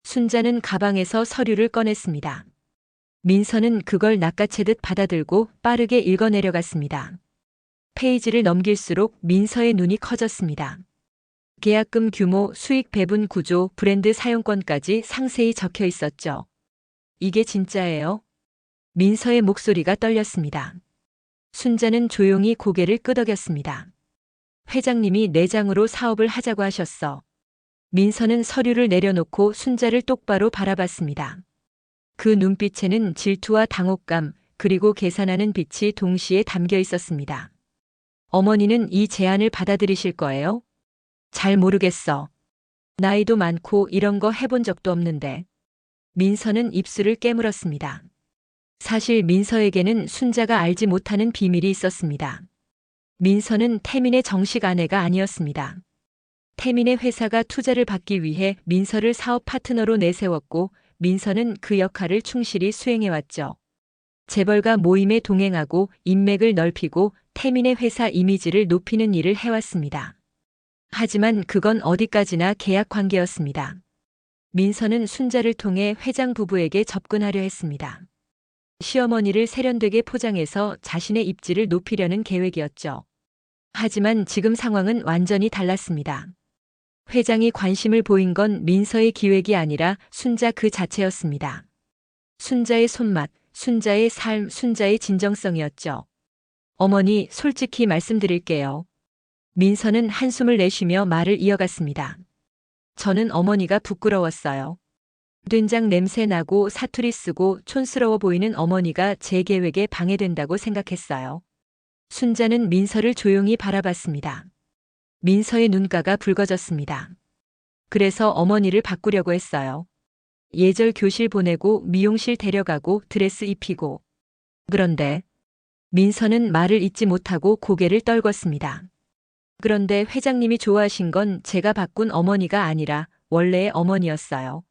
순자는 가방에서 서류를 꺼냈습니다. 민서는 그걸 낚아채듯 받아들고 빠르게 읽어내려갔습니다. 페이지를 넘길수록 민서의 눈이 커졌습니다. 계약금 규모, 수익 배분 구조, 브랜드 사용권까지 상세히 적혀 있었죠. 이게 진짜예요? 민서의 목소리가 떨렸습니다. 순자는 조용히 고개를 끄덕였습니다. 회장님이 내장으로 사업을 하자고 하셨어. 민서는 서류를 내려놓고 순자를 똑바로 바라봤습니다. 그 눈빛에는 질투와 당혹감, 그리고 계산하는 빛이 동시에 담겨 있었습니다. 어머니는 이 제안을 받아들이실 거예요? 잘 모르겠어. 나이도 많고 이런 거 해본 적도 없는데. 민서는 입술을 깨물었습니다. 사실 민서에게는 순자가 알지 못하는 비밀이 있었습니다. 민서는 태민의 정식 아내가 아니었습니다. 태민의 회사가 투자를 받기 위해 민서를 사업 파트너로 내세웠고 민서는 그 역할을 충실히 수행해왔죠. 재벌가 모임에 동행하고 인맥을 넓히고 태민의 회사 이미지를 높이는 일을 해왔습니다. 하지만 그건 어디까지나 계약 관계였습니다. 민서는 순자를 통해 회장 부부에게 접근하려 했습니다. 시어머니를 세련되게 포장해서 자신의 입지를 높이려는 계획이었죠. 하지만 지금 상황은 완전히 달랐습니다. 회장이 관심을 보인 건 민서의 기획이 아니라 순자 그 자체였습니다. 순자의 손맛, 순자의 삶, 순자의 진정성이었죠. 어머니, 솔직히 말씀드릴게요. 민서는 한숨을 내쉬며 말을 이어갔습니다. 저는 어머니가 부끄러웠어요. 된장 냄새 나고 사투리 쓰고 촌스러워 보이는 어머니가 제 계획에 방해된다고 생각했어요. 순자는 민서를 조용히 바라봤습니다. 민서의 눈가가 붉어졌습니다. 그래서 어머니를 바꾸려고 했어요. 예절 교실 보내고 미용실 데려가고 드레스 입히고. 그런데 민서는 말을 잇지 못하고 고개를 떨궜습니다. 그런데 회장님이 좋아하신 건 제가 바꾼 어머니가 아니라 원래의 어머니였어요.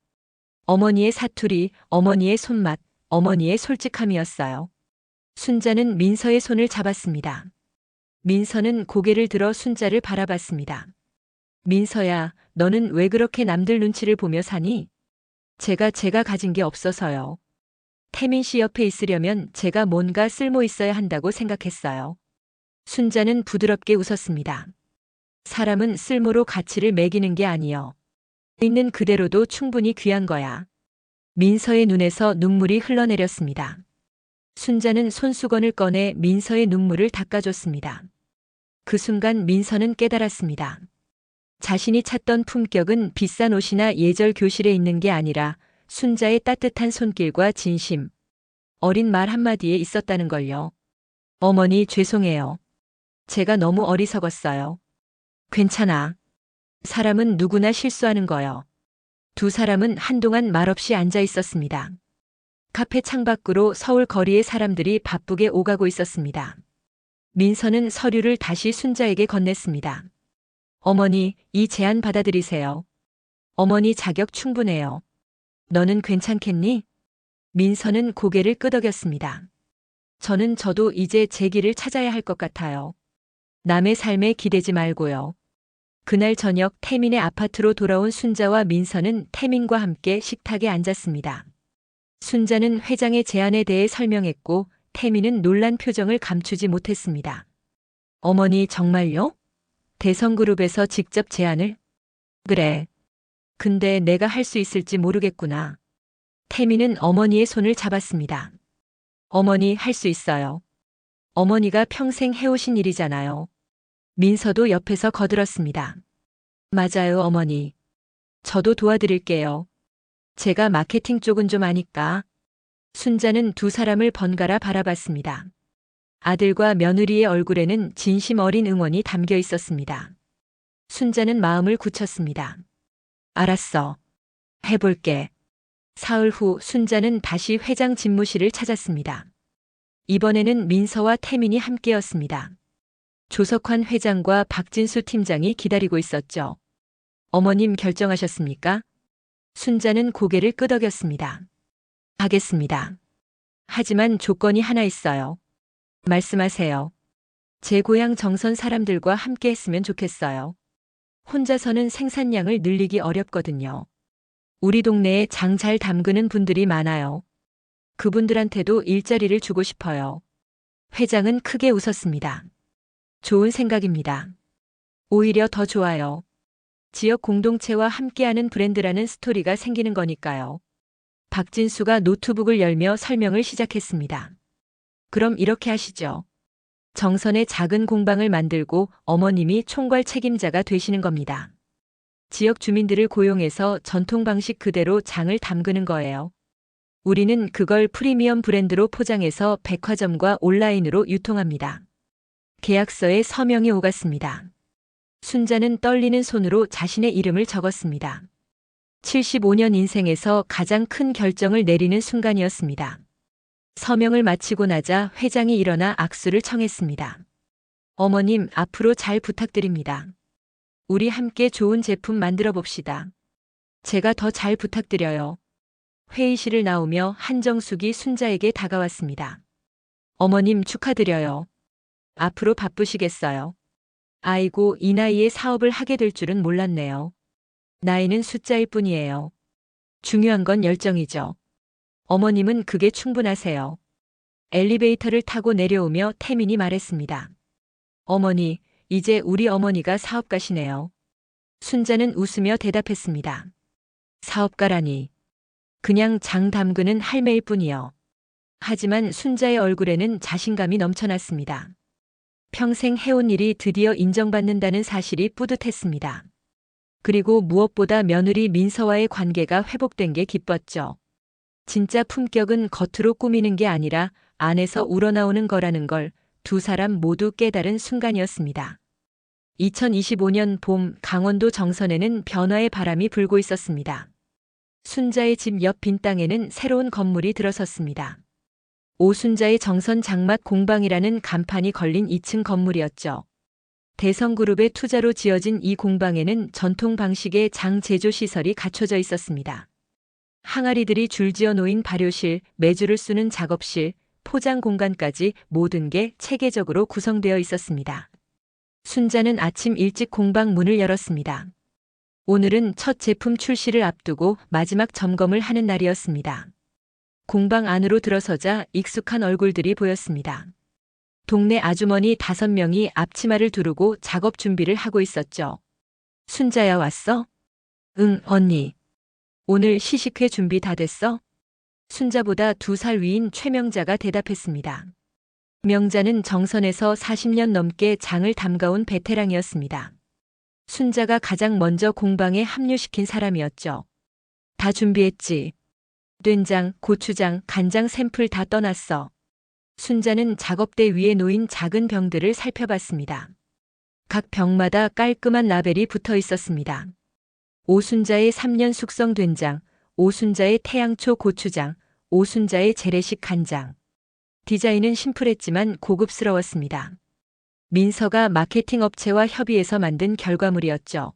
어머니의 사투리, 어머니의 손맛, 어머니의 솔직함이었어요. 순자는 민서의 손을 잡았습니다. 민서는 고개를 들어 순자를 바라봤습니다. 민서야, 너는 왜 그렇게 남들 눈치를 보며 사니? 제가 가진 게 없어서요. 태민 씨 옆에 있으려면 제가 뭔가 쓸모 있어야 한다고 생각했어요. 순자는 부드럽게 웃었습니다. 사람은 쓸모로 가치를 매기는 게 아니여. 있는 그대로도 충분히 귀한 거야. 민서의 눈에서 눈물이 흘러내렸습니다. 순자는 손수건을 꺼내 민서의 눈물을 닦아줬습니다. 그 순간 민서는 깨달았습니다. 자신이 찾던 품격은 비싼 옷이나 예절 교실에 있는 게 아니라 순자의 따뜻한 손길과 진심, 어린 말 한마디에 있었다는 걸요. 어머니, 죄송해요. 제가 너무 어리석었어요. 괜찮아. 사람은 누구나 실수하는 거요. 두 사람은 한동안 말없이 앉아 있었습니다. 카페 창밖으로 서울 거리의 사람들이 바쁘게 오가고 있었습니다. 민서는 서류를 다시 순자에게 건넸습니다. 어머니, 이 제안 받아들이세요. 어머니 자격 충분해요. 너는 괜찮겠니? 민서는 고개를 끄덕였습니다. 저도 이제 제 길을 찾아야 할 것 같아요. 남의 삶에 기대지 말고요. 그날 저녁 태민의 아파트로 돌아온 순자와 민서는 태민과 함께 식탁에 앉았습니다. 순자는 회장의 제안에 대해 설명했고 태민은 놀란 표정을 감추지 못했습니다. 어머니 정말요? 대성그룹에서 직접 제안을? 그래. 근데 내가 할 수 있을지 모르겠구나. 태민은 어머니의 손을 잡았습니다. 어머니 할 수 있어요. 어머니가 평생 해오신 일이잖아요. 민서도 옆에서 거들었습니다. 맞아요, 어머니. 저도 도와드릴게요. 제가 마케팅 쪽은 좀 아니까. 순자는 두 사람을 번갈아 바라봤습니다. 아들과 며느리의 얼굴에는 진심 어린 응원이 담겨 있었습니다. 순자는 마음을 굳혔습니다. 알았어. 해볼게. 사흘 후 순자는 다시 회장 집무실을 찾았습니다. 이번에는 민서와 태민이 함께였습니다. 조석환 회장과 박진수 팀장이 기다리고 있었죠. 어머님 결정하셨습니까? 순자는 고개를 끄덕였습니다. 하겠습니다. 하지만 조건이 하나 있어요. 말씀하세요. 제 고향 정선 사람들과 함께 했으면 좋겠어요. 혼자서는 생산량을 늘리기 어렵거든요. 우리 동네에 장 잘 담그는 분들이 많아요. 그분들한테도 일자리를 주고 싶어요. 회장은 크게 웃었습니다. 좋은 생각입니다. 오히려 더 좋아요. 지역 공동체와 함께하는 브랜드라는 스토리가 생기는 거니까요. 박진수가 노트북을 열며 설명을 시작했습니다. 그럼 이렇게 하시죠. 정선의 작은 공방을 만들고 어머님이 총괄 책임자가 되시는 겁니다. 지역 주민들을 고용해서 전통 방식 그대로 장을 담그는 거예요. 우리는 그걸 프리미엄 브랜드로 포장해서 백화점과 온라인으로 유통합니다. 계약서에 서명이 오갔습니다. 순자는 떨리는 손으로 자신의 이름을 적었습니다. 75년 인생에서 가장 큰 결정을 내리는 순간이었습니다. 서명을 마치고 나자 회장이 일어나 악수를 청했습니다. 어머님, 앞으로 잘 부탁드립니다. 우리 함께 좋은 제품 만들어 봅시다. 제가 더 잘 부탁드려요. 회의실을 나오며 한정숙이 순자에게 다가왔습니다. 어머님 축하드려요. 앞으로 바쁘시겠어요. 아이고, 이 나이에 사업을 하게 될 줄은 몰랐네요. 나이는 숫자일 뿐이에요. 중요한 건 열정이죠. 어머님은 그게 충분하세요. 엘리베이터를 타고 내려오며 태민이 말했습니다. 어머니, 이제 우리 어머니가 사업가시네요. 순자는 웃으며 대답했습니다. 사업가라니. 그냥 장 담그는 할매일 뿐이요. 하지만 순자의 얼굴에는 자신감이 넘쳐났습니다. 평생 해온 일이 드디어 인정받는다는 사실이 뿌듯했습니다. 그리고 무엇보다 며느리 민서와의 관계가 회복된 게 기뻤죠. 진짜 품격은 겉으로 꾸미는 게 아니라 안에서 우러나오는 거라는 걸 두 사람 모두 깨달은 순간이었습니다. 2025년 봄 강원도 정선에는 변화의 바람이 불고 있었습니다. 순자의 집 옆 빈 땅에는 새로운 건물이 들어섰습니다. 오순자의 정선 장막 공방이라는 간판이 걸린 2층 건물이었죠. 대성그룹의 투자로 지어진 이 공방에는 전통 방식의 장 제조 시설이 갖춰져 있었습니다. 항아리들이 줄지어 놓인 발효실, 메주를 쓰는 작업실, 포장 공간까지 모든 게 체계적으로 구성되어 있었습니다. 순자는 아침 일찍 공방 문을 열었습니다. 오늘은 첫 제품 출시를 앞두고 마지막 점검을 하는 날이었습니다. 공방 안으로 들어서자 익숙한 얼굴들이 보였습니다. 동네 아주머니 5명이 앞치마를 두르고 작업 준비를 하고 있었죠. 순자야 왔어? 응, 언니. 오늘 시식회 준비 다 됐어? 순자보다 2살 위인 최명자가 대답했습니다. 명자는 정선에서 40년 넘게 장을 담가온 베테랑이었습니다. 순자가 가장 먼저 공방에 합류시킨 사람이었죠. 다 준비했지. 된장, 고추장, 간장 샘플 다 떠났어. 순자는 작업대 위에 놓인 작은 병들을 살펴봤습니다. 각 병마다 깔끔한 라벨이 붙어 있었습니다. 오순자의 3년 숙성 된장, 오순자의 태양초 고추장, 오순자의 재래식 간장. 디자인은 심플했지만 고급스러웠습니다. 민서가 마케팅 업체와 협의해서 만든 결과물이었죠.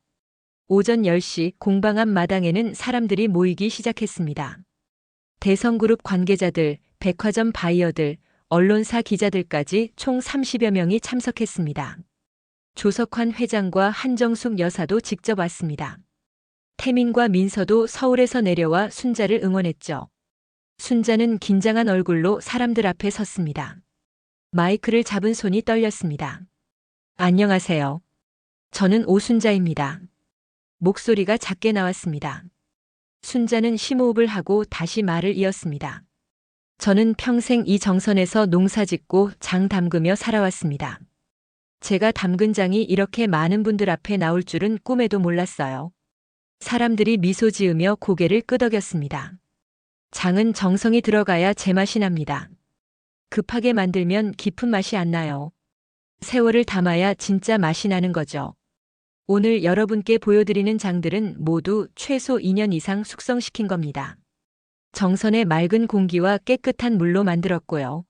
오전 10시 공방 앞 마당에는 사람들이 모이기 시작했습니다. 대성그룹 관계자들, 백화점 바이어들, 언론사 기자들까지 총 30여 명이 참석했습니다. 조석환 회장과 한정숙 여사도 직접 왔습니다. 태민과 민서도 서울에서 내려와 순자를 응원했죠. 순자는 긴장한 얼굴로 사람들 앞에 섰습니다. 마이크를 잡은 손이 떨렸습니다. 안녕하세요. 저는 오순자입니다. 목소리가 작게 나왔습니다. 순자는 심호흡을 하고 다시 말을 이었습니다. 저는 평생 이 정선에서 농사 짓고 장 담그며 살아왔습니다. 제가 담근 장이 이렇게 많은 분들 앞에 나올 줄은 꿈에도 몰랐어요. 사람들이 미소 지으며 고개를 끄덕였습니다. 장은 정성이 들어가야 제맛이 납니다. 급하게 만들면 깊은 맛이 안 나요. 세월을 담아야 진짜 맛이 나는 거죠. 오늘 여러분께 보여드리는 장들은 모두 최소 2년 이상 숙성시킨 겁니다. 정선의 맑은 공기와 깨끗한 물로 만들었고요.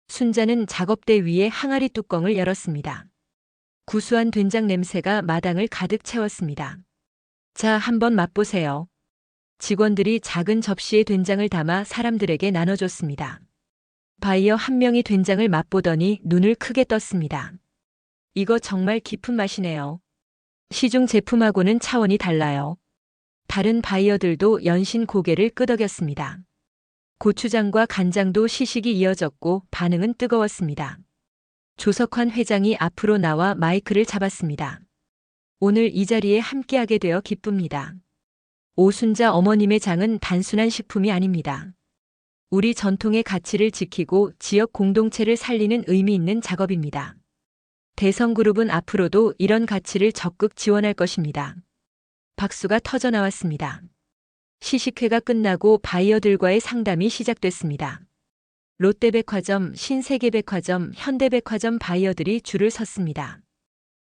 순자는 작업대 위에 항아리 뚜껑을 열었습니다. 구수한 된장 냄새가 마당을 가득 채웠습니다. 자, 한번 맛보세요. 직원들이 작은 접시에 된장을 담아 사람들에게 나눠줬습니다. 바이어 한 명이 된장을 맛보더니 눈을 크게 떴습니다. 이거 정말 깊은 맛이네요. 시중 제품하고는 차원이 달라요. 다른 바이어들도 연신 고개를 끄덕였습니다. 고추장과 간장도 시식이 이어졌고 반응은 뜨거웠습니다. 조석환 회장이 앞으로 나와 마이크를 잡았습니다. 오늘 이 자리에 함께하게 되어 기쁩니다. 오순자 어머님의 장은 단순한 식품이 아닙니다. 우리 전통의 가치를 지키고 지역 공동체를 살리는 의미 있는 작업입니다. 대성그룹은 앞으로도 이런 가치를 적극 지원할 것입니다. 박수가 터져 나왔습니다. 시식회가 끝나고 바이어들과의 상담이 시작됐습니다. 롯데백화점, 신세계백화점, 현대백화점 바이어들이 줄을 섰습니다.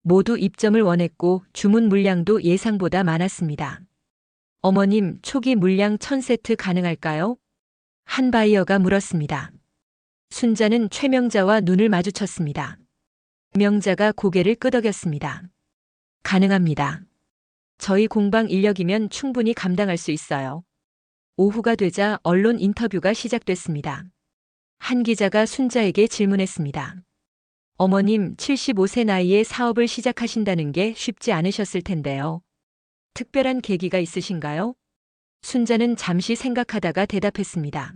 모두 입점을 원했고 주문 물량도 예상보다 많았습니다. 어머님, 초기 물량 1000세트 가능할까요? 한 바이어가 물었습니다. 순자는 최명자와 눈을 마주쳤습니다. 명자가 고개를 끄덕였습니다. 가능합니다. 저희 공방 인력이면 충분히 감당할 수 있어요. 오후가 되자 언론 인터뷰가 시작됐습니다. 한 기자가 순자에게 질문했습니다. 어머님, 75세 나이에 사업을 시작하신다는 게 쉽지 않으셨을 텐데요. 특별한 계기가 있으신가요? 순자는 잠시 생각하다가 대답했습니다.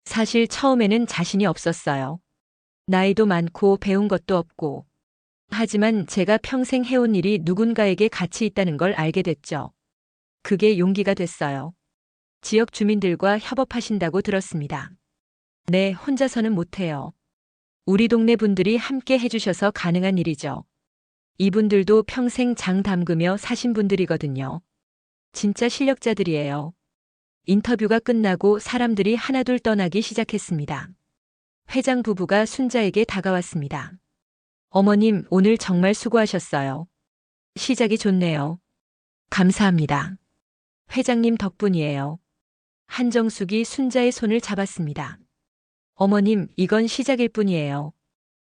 사실 처음에는 자신이 없었어요. 나이도 많고 배운 것도 없고. 하지만 제가 평생 해온 일이 누군가에게 가치 있다는 걸 알게 됐죠. 그게 용기가 됐어요. 지역 주민들과 협업하신다고 들었습니다. 네, 혼자서는 못해요. 우리 동네 분들이 함께 해주셔서 가능한 일이죠. 이분들도 평생 장 담그며 사신 분들이거든요. 진짜 실력자들이에요. 인터뷰가 끝나고 사람들이 하나둘 떠나기 시작했습니다. 회장 부부가 순자에게 다가왔습니다. 어머님, 오늘 정말 수고하셨어요. 시작이 좋네요. 감사합니다. 회장님 덕분이에요. 한정숙이 순자의 손을 잡았습니다. 어머님, 이건 시작일 뿐이에요.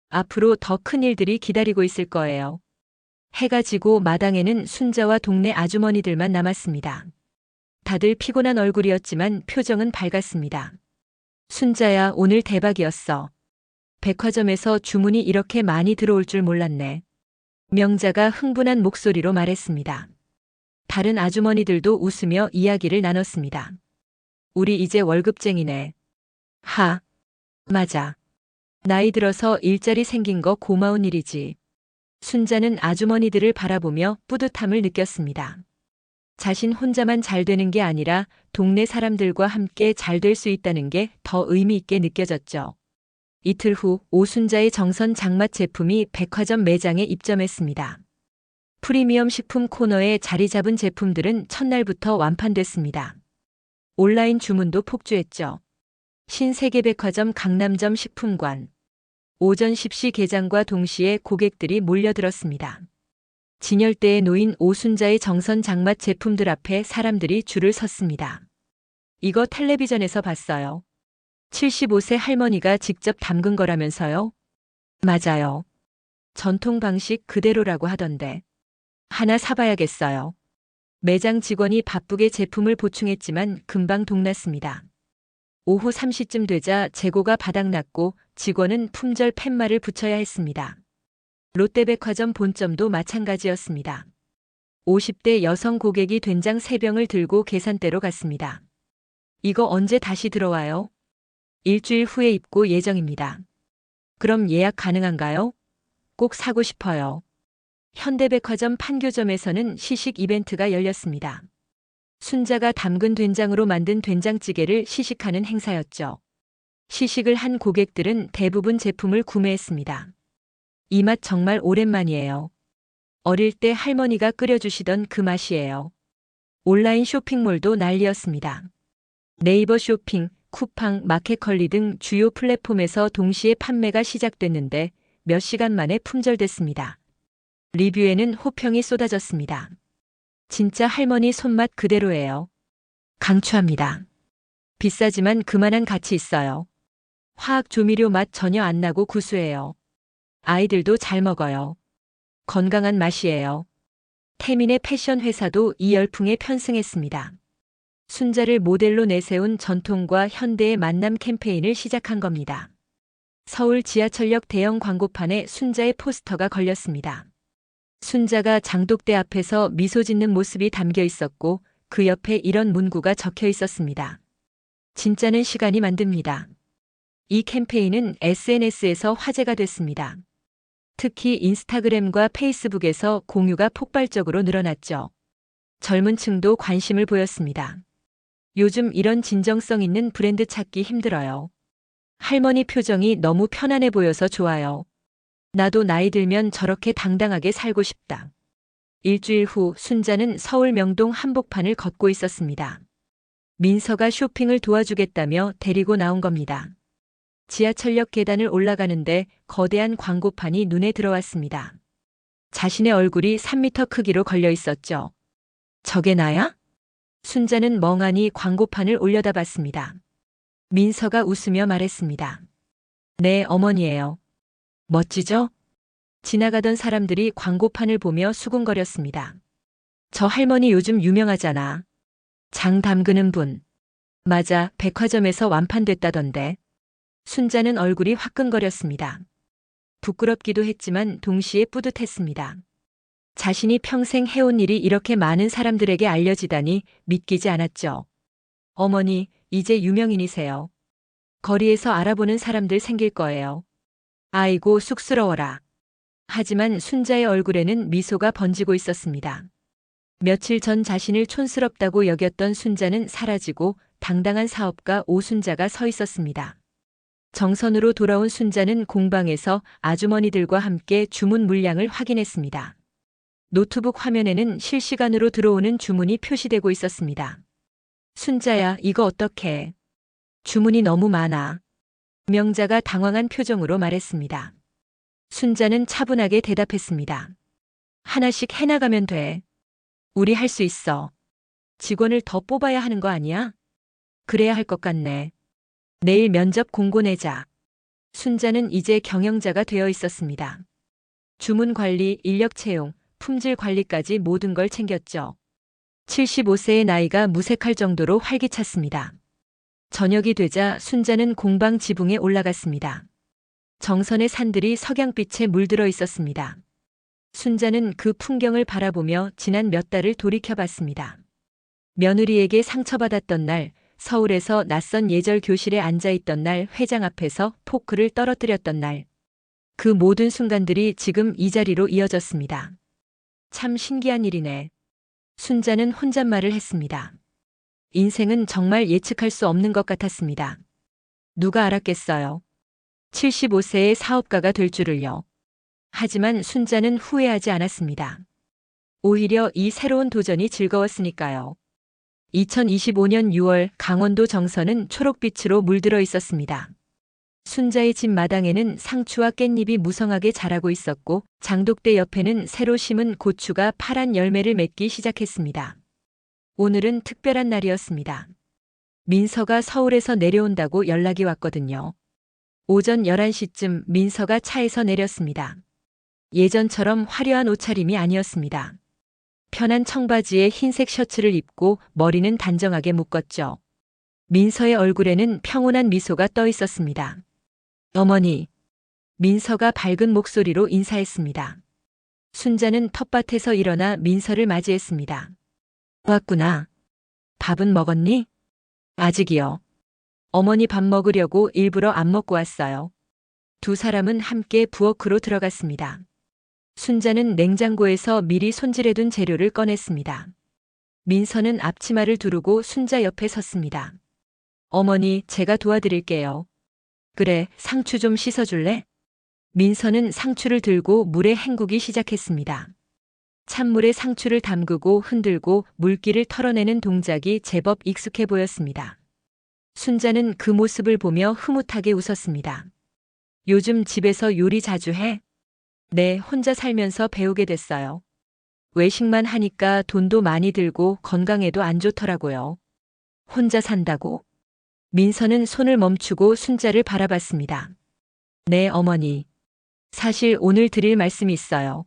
앞으로 더 큰 일들이 기다리고 있을 거예요. 해가 지고 마당에는 순자와 동네 아주머니들만 남았습니다. 다들 피곤한 얼굴이었지만 표정은 밝았습니다. 순자야, 오늘 대박이었어. 백화점에서 주문이 이렇게 많이 들어올 줄 몰랐네. 명자가 흥분한 목소리로 말했습니다. 다른 아주머니들도 웃으며 이야기를 나눴습니다. 우리 이제 월급쟁이네. 하, 맞아. 나이 들어서 일자리 생긴 거 고마운 일이지. 순자는 아주머니들을 바라보며 뿌듯함을 느꼈습니다. 자신 혼자만 잘 되는 게 아니라 동네 사람들과 함께 잘 될 수 있다는 게 더 의미 있게 느껴졌죠. 이틀 후 오순자의 정선 장맛 제품이 백화점 매장에 입점했습니다. 프리미엄 식품 코너에 자리 잡은 제품들은 첫날부터 완판됐습니다. 온라인 주문도 폭주했죠. 신세계백화점 강남점 식품관. 오전 10시 개장과 동시에 고객들이 몰려들었습니다. 진열대에 놓인 오순자의 정선 장맛 제품들 앞에 사람들이 줄을 섰습니다. 이거 텔레비전에서 봤어요. 75세 할머니가 직접 담근 거라면서요? 맞아요. 전통 방식 그대로라고 하던데. 하나 사봐야겠어요. 매장 직원이 바쁘게 제품을 보충했지만 금방 동났습니다. 오후 3시쯤 되자 재고가 바닥났고 직원은 품절 팻말을 붙여야 했습니다. 롯데백화점 본점도 마찬가지였습니다. 50대 여성 고객이 된장 3병을 들고 계산대로 갔습니다. 이거 언제 다시 들어와요? 일주일 후에 입고 예정입니다. 그럼 예약 가능한가요? 꼭 사고 싶어요. 현대백화점 판교점에서는 시식 이벤트가 열렸습니다. 순자가 담근 된장으로 만든 된장찌개를 시식하는 행사였죠. 시식을 한 고객들은 대부분 제품을 구매했습니다. 이 맛 정말 오랜만이에요. 어릴 때 할머니가 끓여주시던 그 맛이에요. 온라인 쇼핑몰도 난리였습니다. 네이버 쇼핑, 쿠팡, 마켓컬리 등 주요 플랫폼에서 동시에 판매가 시작됐는데 몇 시간 만에 품절됐습니다. 리뷰에는 호평이 쏟아졌습니다. 진짜 할머니 손맛 그대로예요. 강추합니다. 비싸지만 그만한 가치 있어요. 화학 조미료 맛 전혀 안 나고 구수해요. 아이들도 잘 먹어요. 건강한 맛이에요. 태민의 패션 회사도 이 열풍에 편승했습니다. 순자를 모델로 내세운 전통과 현대의 만남 캠페인을 시작한 겁니다. 서울 지하철역 대형 광고판에 순자의 포스터가 걸렸습니다. 순자가 장독대 앞에서 미소 짓는 모습이 담겨 있었고 그 옆에 이런 문구가 적혀 있었습니다. 진짜는 시간이 만듭니다. 이 캠페인은 SNS에서 화제가 됐습니다. 특히 인스타그램과 페이스북에서 공유가 폭발적으로 늘어났죠. 젊은 층도 관심을 보였습니다. 요즘 이런 진정성 있는 브랜드 찾기 힘들어요. 할머니 표정이 너무 편안해 보여서 좋아요. 나도 나이 들면 저렇게 당당하게 살고 싶다. 일주일 후 순자는 서울 명동 한복판을 걷고 있었습니다. 민서가 쇼핑을 도와주겠다며 데리고 나온 겁니다. 지하철역 계단을 올라가는데 거대한 광고판이 눈에 들어왔습니다. 자신의 얼굴이 3m 크기로 걸려 있었죠. 저게 나야? 순자는 멍하니 광고판을 올려다봤습니다. 민서가 웃으며 말했습니다. 네, 어머니예요. 멋지죠? 지나가던 사람들이 광고판을 보며 수군거렸습니다. 저 할머니 요즘 유명하잖아. 장 담그는 분. 맞아, 백화점에서 완판됐다던데. 순자는 얼굴이 화끈거렸습니다. 부끄럽기도 했지만 동시에 뿌듯했습니다. 자신이 평생 해온 일이 이렇게 많은 사람들에게 알려지다니 믿기지 않았죠. 어머니, 이제 유명인이세요. 거리에서 알아보는 사람들 생길 거예요. 아이고 쑥스러워라. 하지만 순자의 얼굴에는 미소가 번지고 있었습니다. 며칠 전 자신을 촌스럽다고 여겼던 순자는 사라지고 당당한 사업가 오순자가 서 있었습니다. 정선으로 돌아온 순자는 공방에서 아주머니들과 함께 주문 물량을 확인했습니다. 노트북 화면에는 실시간으로 들어오는 주문이 표시되고 있었습니다. 순자야, 이거 어떡해. 주문이 너무 많아. 명자가 당황한 표정으로 말했습니다. 순자는 차분하게 대답했습니다. 하나씩 해나가면 돼. 우리 할 수 있어. 직원을 더 뽑아야 하는 거 아니야? 그래야 할 것 같네. 내일 면접 공고 내자. 순자는 이제 경영자가 되어 있었습니다. 주문 관리, 인력 채용, 품질 관리까지 모든 걸 챙겼죠. 75세의 나이가 무색할 정도로 활기찼습니다. 저녁이 되자 순자는 공방 지붕에 올라갔습니다. 정선의 산들이 석양빛에 물들어 있었습니다. 순자는 그 풍경을 바라보며 지난 몇 달을 돌이켜봤습니다. 며느리에게 상처받았던 날, 서울에서 낯선 예절 교실에 앉아있던 날, 회장 앞에서 포크를 떨어뜨렸던 날. 그 모든 순간들이 지금 이 자리로 이어졌습니다. 참 신기한 일이네. 순자는 혼잣말을 했습니다. 인생은 정말 예측할 수 없는 것 같았습니다. 누가 알았겠어요. 75세의 사업가가 될 줄을요. 하지만 순자는 후회하지 않았습니다. 오히려 이 새로운 도전이 즐거웠으니까요. 2025년 6월 강원도 정선은 초록빛으로 물들어 있었습니다. 순자의 집 마당에는 상추와 깻잎이 무성하게 자라고 있었고 장독대 옆에는 새로 심은 고추가 파란 열매를 맺기 시작했습니다. 오늘은 특별한 날이었습니다. 민서가 서울에서 내려온다고 연락이 왔거든요. 오전 11시쯤 민서가 차에서 내렸습니다. 예전처럼 화려한 옷차림이 아니었습니다. 편한 청바지에 흰색 셔츠를 입고 머리는 단정하게 묶었죠. 민서의 얼굴에는 평온한 미소가 떠 있었습니다. 어머니. 민서가 밝은 목소리로 인사했습니다. 순자는 텃밭에서 일어나 민서를 맞이했습니다. 왔구나. 밥은 먹었니? 아직이요. 어머니 밥 먹으려고 일부러 안 먹고 왔어요. 두 사람은 함께 부엌으로 들어갔습니다. 순자는 냉장고에서 미리 손질해둔 재료를 꺼냈습니다. 민서는 앞치마를 두르고 순자 옆에 섰습니다. 어머니, 제가 도와드릴게요. 그래, 상추 좀 씻어줄래? 민서는 상추를 들고 물에 헹구기 시작했습니다. 찬물에 상추를 담그고 흔들고 물기를 털어내는 동작이 제법 익숙해 보였습니다. 순자는 그 모습을 보며 흐뭇하게 웃었습니다. 요즘 집에서 요리 자주 해? 네, 혼자 살면서 배우게 됐어요. 외식만 하니까 돈도 많이 들고 건강에도 안 좋더라고요. 혼자 산다고? 민서는 손을 멈추고 순자를 바라봤습니다. 네, 어머니. 사실 오늘 드릴 말씀이 있어요.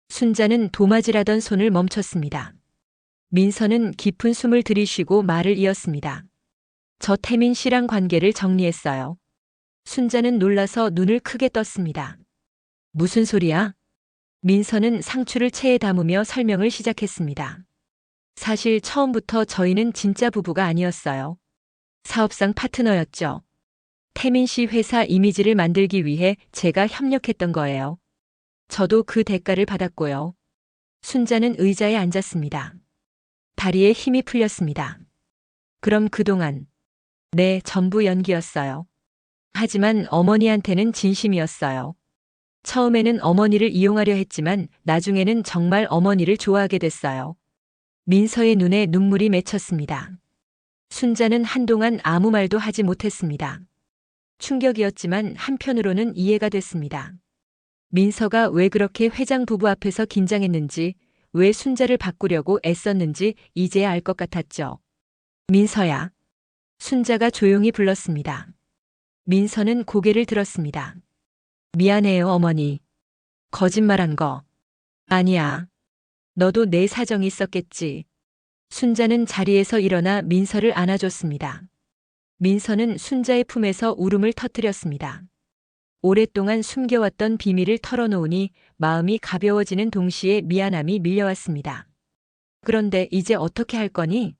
순자는 도마질하던 손을 멈췄습니다. 민서는 깊은 숨을 들이쉬고 말을 이었습니다. 저 태민 씨랑 관계를 정리했어요. 순자는 놀라서 눈을 크게 떴습니다. 무슨 소리야? 민서는 상추를 체에 담으며 설명을 시작했습니다. 사실 처음부터 저희는 진짜 부부가 아니었어요. 사업상 파트너였죠. 태민 씨 회사 이미지를 만들기 위해 제가 협력했던 거예요. 저도 그 대가를 받았고요. 순자는 의자에 앉았습니다. 다리에 힘이 풀렸습니다. 그럼 그동안 네, 전부 연기였어요. 하지만 어머니한테는 진심이었어요. 처음에는 어머니를 이용하려 했지만 나중에는 정말 어머니를 좋아하게 됐어요. 민서의 눈에 눈물이 맺혔습니다. 순자는 한동안 아무 말도 하지 못했습니다. 충격이었지만 한편으로는 이해가 됐습니다. 민서가 왜 그렇게 회장 부부 앞에서 긴장했는지, 왜 순자를 바꾸려고 애썼는지 이제야 알 것 같았죠. 민서야. 순자가 조용히 불렀습니다. 민서는 고개를 들었습니다. 미안해요, 어머니. 거짓말한 거. 아니야. 너도 내 사정이 있었겠지. 순자는 자리에서 일어나 민서를 안아줬습니다. 민서는 순자의 품에서 울음을 터뜨렸습니다. 오랫동안 숨겨왔던 비밀을 털어놓으니 마음이 가벼워지는 동시에 미안함이 밀려왔습니다. 그런데 이제 어떻게 할 거니?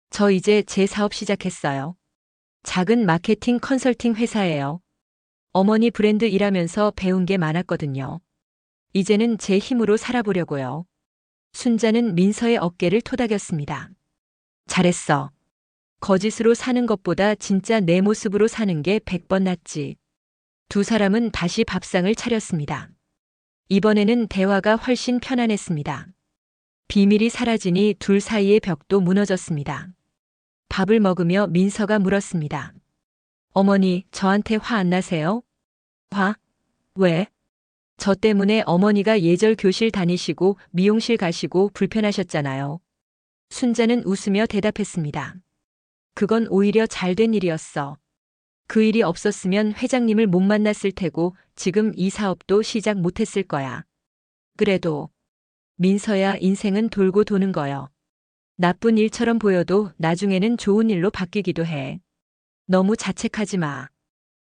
저 이제 제 사업 시작했어요. 작은 마케팅 컨설팅 회사예요. 어머니 브랜드 일하면서 배운 게 많았거든요. 이제는 제 힘으로 살아보려고요. 순자는 민서의 어깨를 토닥였습니다. 잘했어. 거짓으로 사는 것보다 진짜 내 모습으로 사는 게 100번 낫지. 두 사람은 다시 밥상을 차렸습니다. 이번에는 대화가 훨씬 편안했습니다. 비밀이 사라지니 둘 사이의 벽도 무너졌습니다. 밥을 먹으며 민서가 물었습니다. 어머니, 저한테 화 안 나세요? 화? 왜? 저 때문에 어머니가 예절 교실 다니시고 미용실 가시고 불편하셨잖아요. 순자는 웃으며 대답했습니다. 그건 오히려 잘된 일이었어. 그 일이 없었으면 회장님을 못 만났을 테고 지금 이 사업도 시작 못했을 거야. 그래도 민서야, 인생은 돌고 도는 거요. 나쁜 일처럼 보여도 나중에는 좋은 일로 바뀌기도 해. 너무 자책하지 마.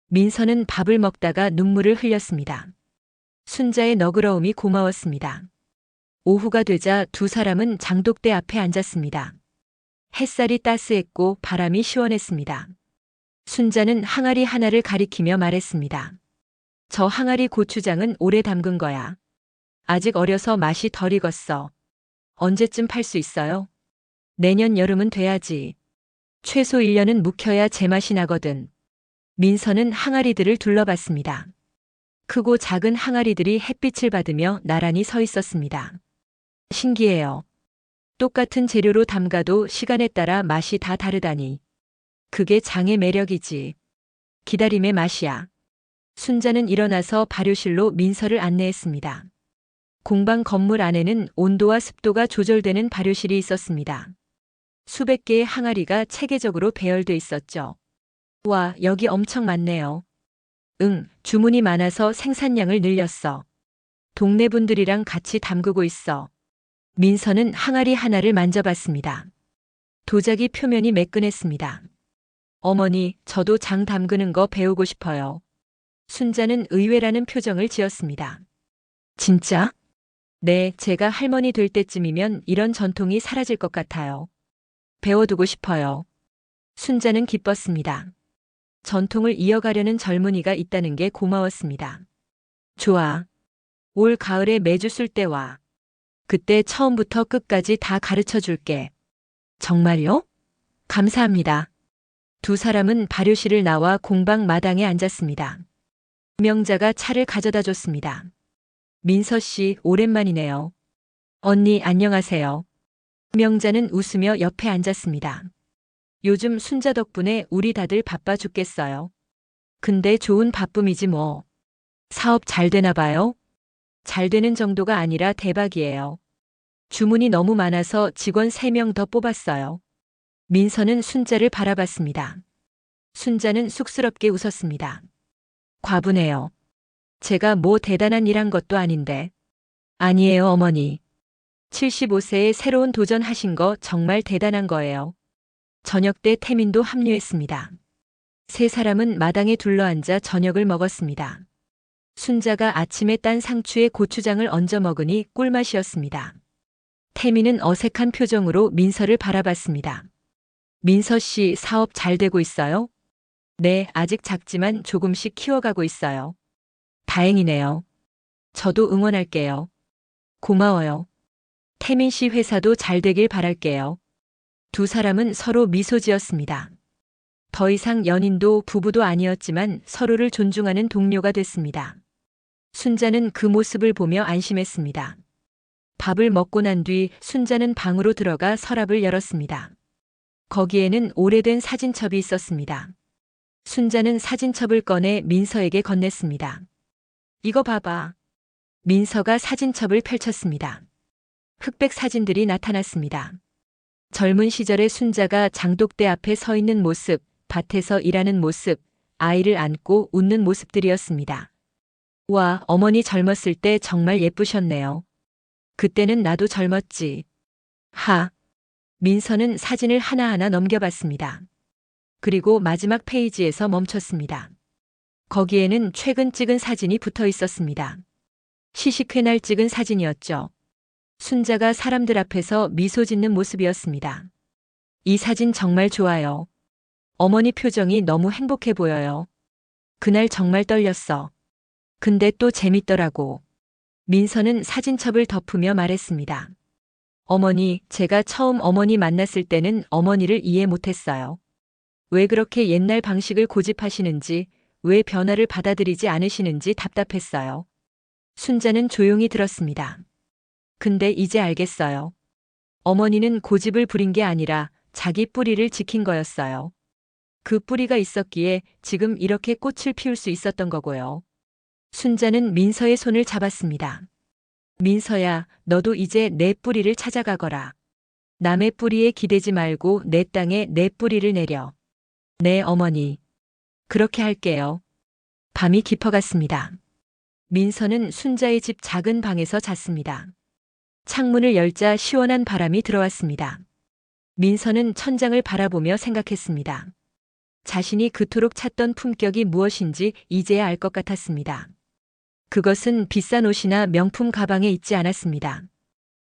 민서는 밥을 먹다가 눈물을 흘렸습니다. 순자의 너그러움이 고마웠습니다. 오후가 되자 두 사람은 장독대 앞에 앉았습니다. 햇살이 따스했고 바람이 시원했습니다. 순자는 항아리 하나를 가리키며 말했습니다. 저 항아리 고추장은 오래 담근 거야. 아직 어려서 맛이 덜 익었어. 언제쯤 팔 수 있어요? 내년 여름은 돼야지. 최소 1년은 묵혀야 제맛이 나거든. 민서는 항아리들을 둘러봤습니다. 크고 작은 항아리들이 햇빛을 받으며 나란히 서 있었습니다. 신기해요. 똑같은 재료로 담가도 시간에 따라 맛이 다 다르다니. 그게 장의 매력이지. 기다림의 맛이야. 순자는 일어나서 발효실로 민서를 안내했습니다. 공방 건물 안에는 온도와 습도가 조절되는 발효실이 있었습니다. 수백 개의 항아리가 체계적으로 배열돼 있었죠. 와, 여기 엄청 많네요. 응, 주문이 많아서 생산량을 늘렸어. 동네 분들이랑 같이 담그고 있어. 민서는 항아리 하나를 만져봤습니다. 도자기 표면이 매끈했습니다. 어머니, 저도 장 담그는 거 배우고 싶어요. 순자는 의외라는 표정을 지었습니다. 진짜? 네, 제가 할머니 될 때쯤이면 이런 전통이 사라질 것 같아요. 배워두고 싶어요. 순자는 기뻤습니다. 전통을 이어가려는 젊은이가 있다는 게 고마웠습니다. 좋아. 올 가을에 매주 쓸 때 와. 그때 처음부터 끝까지 다 가르쳐 줄게. 정말요? 감사합니다. 두 사람은 발효실을 나와 공방 마당에 앉았습니다. 명자가 차를 가져다 줬습니다. 민서 씨, 오랜만이네요. 언니, 안녕하세요. 명자는 웃으며 옆에 앉았습니다. 요즘 순자 덕분에 우리 다들 바빠 죽겠어요. 근데 좋은 바쁨이지 뭐. 사업 잘 되나 봐요? 잘 되는 정도가 아니라 대박이에요. 주문이 너무 많아서 직원 3명 더 뽑았어요. 민서는 순자를 바라봤습니다. 순자는 쑥스럽게 웃었습니다. 과분해요. 제가 뭐 대단한 일 한 것도 아닌데. 아니에요, 어머니. 75세에 새로운 도전하신 거 정말 대단한 거예요. 저녁 때 태민도 합류했습니다. 세 사람은 마당에 둘러앉아 저녁을 먹었습니다. 순자가 아침에 딴 상추에 고추장을 얹어 먹으니 꿀맛이었습니다. 태민은 어색한 표정으로 민서를 바라봤습니다. 민서 씨, 사업 잘 되고 있어요? 네, 아직 작지만 조금씩 키워가고 있어요. 다행이네요. 저도 응원할게요. 고마워요. 태민 씨 회사도 잘 되길 바랄게요. 두 사람은 서로 미소 지었습니다. 더 이상 연인도 부부도 아니었지만 서로를 존중하는 동료가 됐습니다. 순자는 그 모습을 보며 안심했습니다. 밥을 먹고 난 뒤 순자는 방으로 들어가 서랍을 열었습니다. 거기에는 오래된 사진첩이 있었습니다. 순자는 사진첩을 꺼내 민서에게 건넸습니다. 이거 봐봐. 민서가 사진첩을 펼쳤습니다. 흑백 사진들이 나타났습니다. 젊은 시절의 순자가 장독대 앞에 서 있는 모습, 밭에서 일하는 모습, 아이를 안고 웃는 모습들이었습니다. 와, 어머니 젊었을 때 정말 예쁘셨네요. 그때는 나도 젊었지. 하. 민서는 사진을 하나하나 넘겨봤습니다. 그리고 마지막 페이지에서 멈췄습니다. 거기에는 최근 찍은 사진이 붙어 있었습니다. 시식회 날 찍은 사진이었죠. 순자가 사람들 앞에서 미소 짓는 모습이었습니다. 이 사진 정말 좋아요. 어머니 표정이 너무 행복해 보여요. 그날 정말 떨렸어. 근데 또 재밌더라고. 민서는 사진첩을 덮으며 말했습니다. 어머니, 제가 처음 어머니 만났을 때는 어머니를 이해 못했어요. 왜 그렇게 옛날 방식을 고집하시는지, 왜 변화를 받아들이지 않으시는지 답답했어요. 순자는 조용히 들었습니다. 근데 이제 알겠어요. 어머니는 고집을 부린 게 아니라 자기 뿌리를 지킨 거였어요. 그 뿌리가 있었기에 지금 이렇게 꽃을 피울 수 있었던 거고요. 순자는 민서의 손을 잡았습니다. 민서야, 너도 이제 내 뿌리를 찾아가거라. 남의 뿌리에 기대지 말고 내 땅에 내 뿌리를 내려. 네, 어머니. 그렇게 할게요. 밤이 깊어갔습니다. 민서는 순자의 집 작은 방에서 잤습니다. 창문을 열자 시원한 바람이 들어왔습니다. 민서는 천장을 바라보며 생각했습니다. 자신이 그토록 찾던 품격이 무엇인지 이제야 알 것 같았습니다. 그것은 비싼 옷이나 명품 가방에 있지 않았습니다.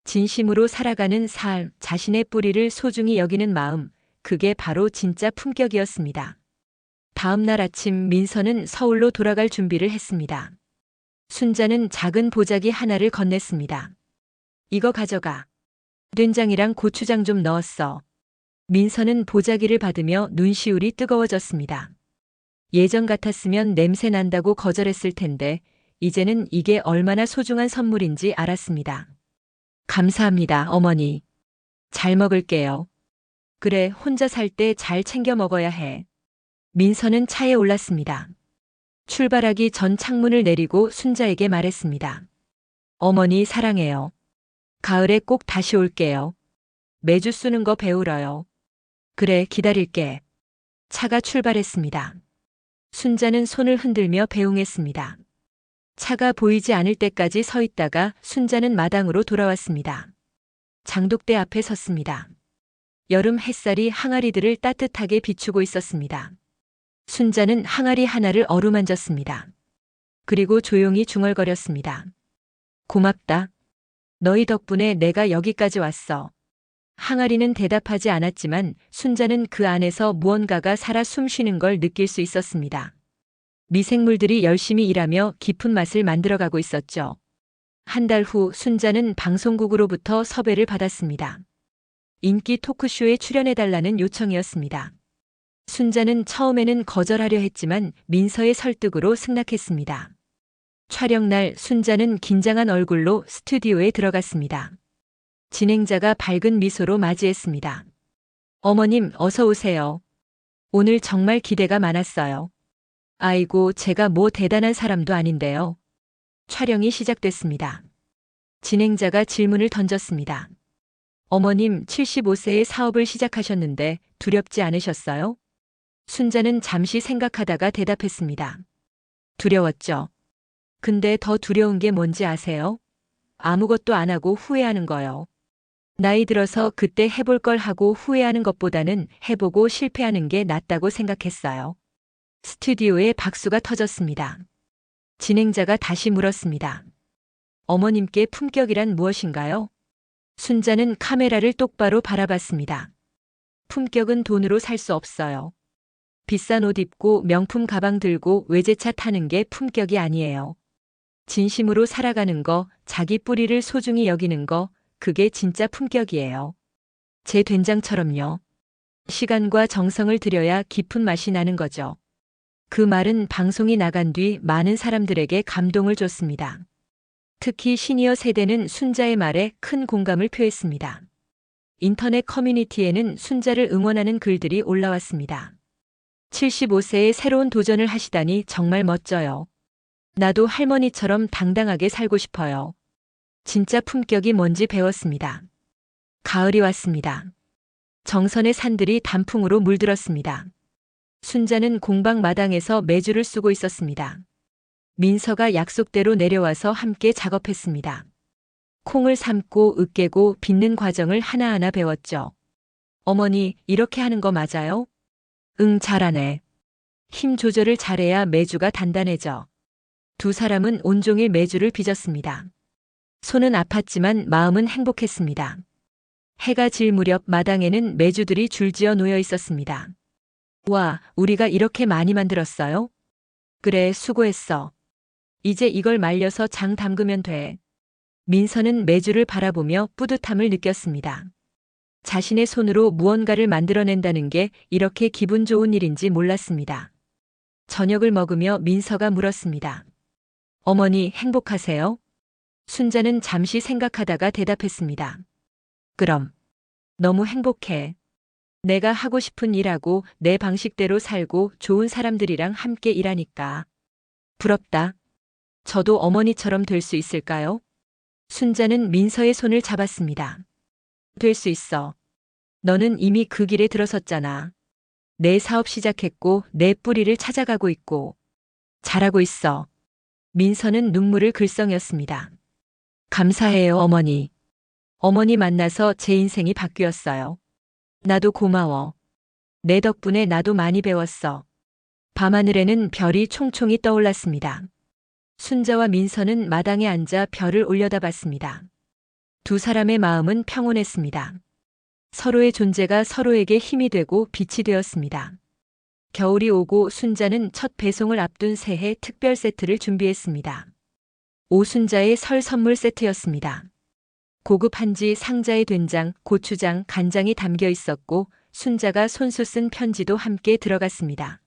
진심으로 살아가는 삶, 자신의 뿌리를 소중히 여기는 마음, 그게 바로 진짜 품격이었습니다. 다음 날 아침 민서는 서울로 돌아갈 준비를 했습니다. 순자는 작은 보자기 하나를 건넸습니다. 이거 가져가. 된장이랑 고추장 좀 넣었어. 민서는 보자기를 받으며 눈시울이 뜨거워졌습니다. 예전 같았으면 냄새 난다고 거절했을 텐데 이제는 이게 얼마나 소중한 선물인지 알았습니다. 감사합니다, 어머니. 잘 먹을게요. 그래, 혼자 살 때 잘 챙겨 먹어야 해. 민서는 차에 올랐습니다. 출발하기 전 창문을 내리고 순자에게 말했습니다. 어머니 사랑해요. 가을에 꼭 다시 올게요. 매주 쓰는 거 배우러요. 그래, 기다릴게. 차가 출발했습니다. 순자는 손을 흔들며 배웅했습니다. 차가 보이지 않을 때까지 서 있다가 순자는 마당으로 돌아왔습니다. 장독대 앞에 섰습니다. 여름 햇살이 항아리들을 따뜻하게 비추고 있었습니다. 순자는 항아리 하나를 어루만졌습니다. 그리고 조용히 중얼거렸습니다. 고맙다. 너희 덕분에 내가 여기까지 왔어. 항아리는 대답하지 않았지만 순자는 그 안에서 무언가가 살아 숨쉬는 걸 느낄 수 있었습니다. 미생물들이 열심히 일하며 깊은 맛을 만들어가고 있었죠. 한 달 후 순자는 방송국으로부터 섭외를 받았습니다. 인기 토크쇼에 출연해달라는 요청이었습니다. 순자는 처음에는 거절하려 했지만 민서의 설득으로 승낙했습니다. 촬영날 순자는 긴장한 얼굴로 스튜디오에 들어갔습니다. 진행자가 밝은 미소로 맞이했습니다. 어머님, 어서 오세요. 오늘 정말 기대가 많았어요. 아이고, 제가 뭐 대단한 사람도 아닌데요. 촬영이 시작됐습니다. 진행자가 질문을 던졌습니다. 어머님, 75세에 사업을 시작하셨는데 두렵지 않으셨어요? 순자는 잠시 생각하다가 대답했습니다. 두려웠죠. 근데 더 두려운 게 뭔지 아세요? 아무것도 안 하고 후회하는 거요. 나이 들어서 그때 해볼 걸 하고 후회하는 것보다는 해보고 실패하는 게 낫다고 생각했어요. 스튜디오에 박수가 터졌습니다. 진행자가 다시 물었습니다. 어머님께 품격이란 무엇인가요? 순자는 카메라를 똑바로 바라봤습니다. 품격은 돈으로 살 수 없어요. 비싼 옷 입고 명품 가방 들고 외제차 타는 게 품격이 아니에요. 진심으로 살아가는 거, 자기 뿌리를 소중히 여기는 거, 그게 진짜 품격이에요. 제 된장처럼요. 시간과 정성을 들여야 깊은 맛이 나는 거죠. 그 말은 방송이 나간 뒤 많은 사람들에게 감동을 줬습니다. 특히 시니어 세대는 순자의 말에 큰 공감을 표했습니다. 인터넷 커뮤니티에는 순자를 응원하는 글들이 올라왔습니다. 75세에 새로운 도전을 하시다니 정말 멋져요. 나도 할머니처럼 당당하게 살고 싶어요. 진짜 품격이 뭔지 배웠습니다. 가을이 왔습니다. 정선의 산들이 단풍으로 물들었습니다. 순자는 공방 마당에서 매주를 쓰고 있었습니다. 민서가 약속대로 내려와서 함께 작업했습니다. 콩을 삶고 으깨고 빚는 과정을 하나하나 배웠죠. 어머니, 이렇게 하는 거 맞아요? 응, 잘하네. 힘 조절을 잘해야 매주가 단단해져. 두 사람은 온종일 매주를 빚었습니다. 손은 아팠지만 마음은 행복했습니다. 해가 질 무렵 마당에는 매주들이 줄지어 놓여 있었습니다. 와, 우리가 이렇게 많이 만들었어요? 그래, 수고했어. 이제 이걸 말려서 장 담그면 돼. 민서는 매주를 바라보며 뿌듯함을 느꼈습니다. 자신의 손으로 무언가를 만들어낸다는 게 이렇게 기분 좋은 일인지 몰랐습니다. 저녁을 먹으며 민서가 물었습니다. 어머니, 행복하세요? 순자는 잠시 생각하다가 대답했습니다. 그럼. 너무 행복해. 내가 하고 싶은 일하고 내 방식대로 살고 좋은 사람들이랑 함께 일하니까. 부럽다. 저도 어머니처럼 될 수 있을까요? 순자는 민서의 손을 잡았습니다. 될 수 있어. 너는 이미 그 길에 들어섰잖아. 내 사업 시작했고 내 뿌리를 찾아가고 있고. 잘하고 있어. 민서는 눈물을 글썽였습니다. 감사해요, 어머니. 어머니 만나서 제 인생이 바뀌었어요. 나도 고마워. 내 덕분에 나도 많이 배웠어. 밤하늘에는 별이 총총히 떠올랐습니다. 순자와 민서는 마당에 앉아 별을 올려다봤습니다. 두 사람의 마음은 평온했습니다. 서로의 존재가 서로에게 힘이 되고 빛이 되었습니다. 겨울이 오고 순자는 첫 배송을 앞둔 새해 특별 세트를 준비했습니다. 오순자의 설 선물 세트였습니다. 고급 한지 상자에 된장, 고추장, 간장이 담겨 있었고 순자가 손수 쓴 편지도 함께 들어갔습니다.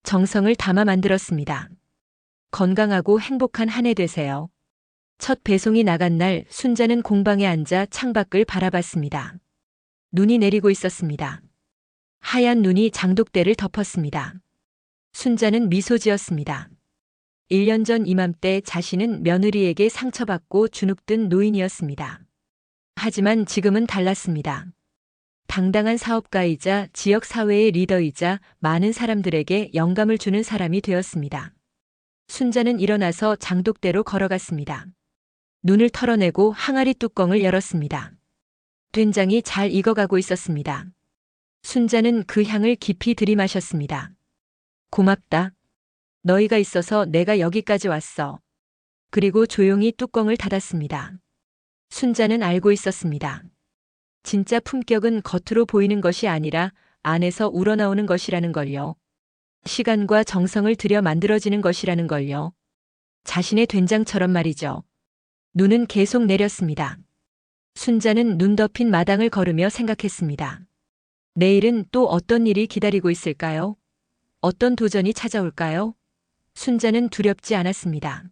정성을 담아 만들었습니다. 건강하고 행복한 한 해 되세요. 첫 배송이 나간 날 순자는 공방에 앉아 창밖을 바라봤습니다. 눈이 내리고 있었습니다. 하얀 눈이 장독대를 덮었습니다. 순자는 미소 지었습니다. 1년 전 이맘때 자신은 며느리에게 상처받고 주눅든 노인이었습니다. 하지만 지금은 달랐습니다. 당당한 사업가이자 지역 사회의 리더이자 많은 사람들에게 영감을 주는 사람이 되었습니다. 순자는 일어나서 장독대로 걸어갔습니다. 눈을 털어내고 항아리 뚜껑을 열었습니다. 된장이 잘 익어가고 있었습니다. 순자는 그 향을 깊이 들이마셨습니다. 고맙다. 너희가 있어서 내가 여기까지 왔어. 그리고 조용히 뚜껑을 닫았습니다. 순자는 알고 있었습니다. 진짜 품격은 겉으로 보이는 것이 아니라 안에서 우러나오는 것이라는 걸요. 시간과 정성을 들여 만들어지는 것이라는 걸요. 자신의 된장처럼 말이죠. 눈은 계속 내렸습니다. 순자는 눈 덮인 마당을 걸으며 생각했습니다. 내일은 또 어떤 일이 기다리고 있을까요? 어떤 도전이 찾아올까요? 순자는 두렵지 않았습니다.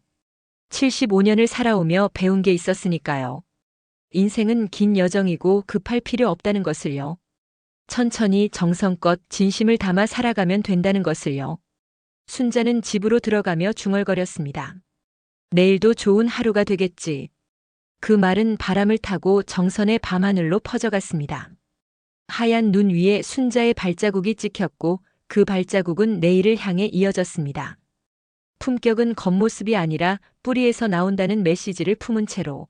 75년을 살아오며 배운 게 있었으니까요. 인생은 긴 여정이고 급할 필요 없다는 것을요. 천천히 정성껏 진심을 담아 살아가면 된다는 것을요. 순자는 집으로 들어가며 중얼거렸습니다. 내일도 좋은 하루가 되겠지. 그 말은 바람을 타고 정선의 밤하늘로 퍼져갔습니다. 하얀 눈 위에 순자의 발자국이 찍혔고 그 발자국은 내일을 향해 이어졌습니다. 품격은 겉모습이 아니라 뿌리에서 나온다는 메시지를 품은 채로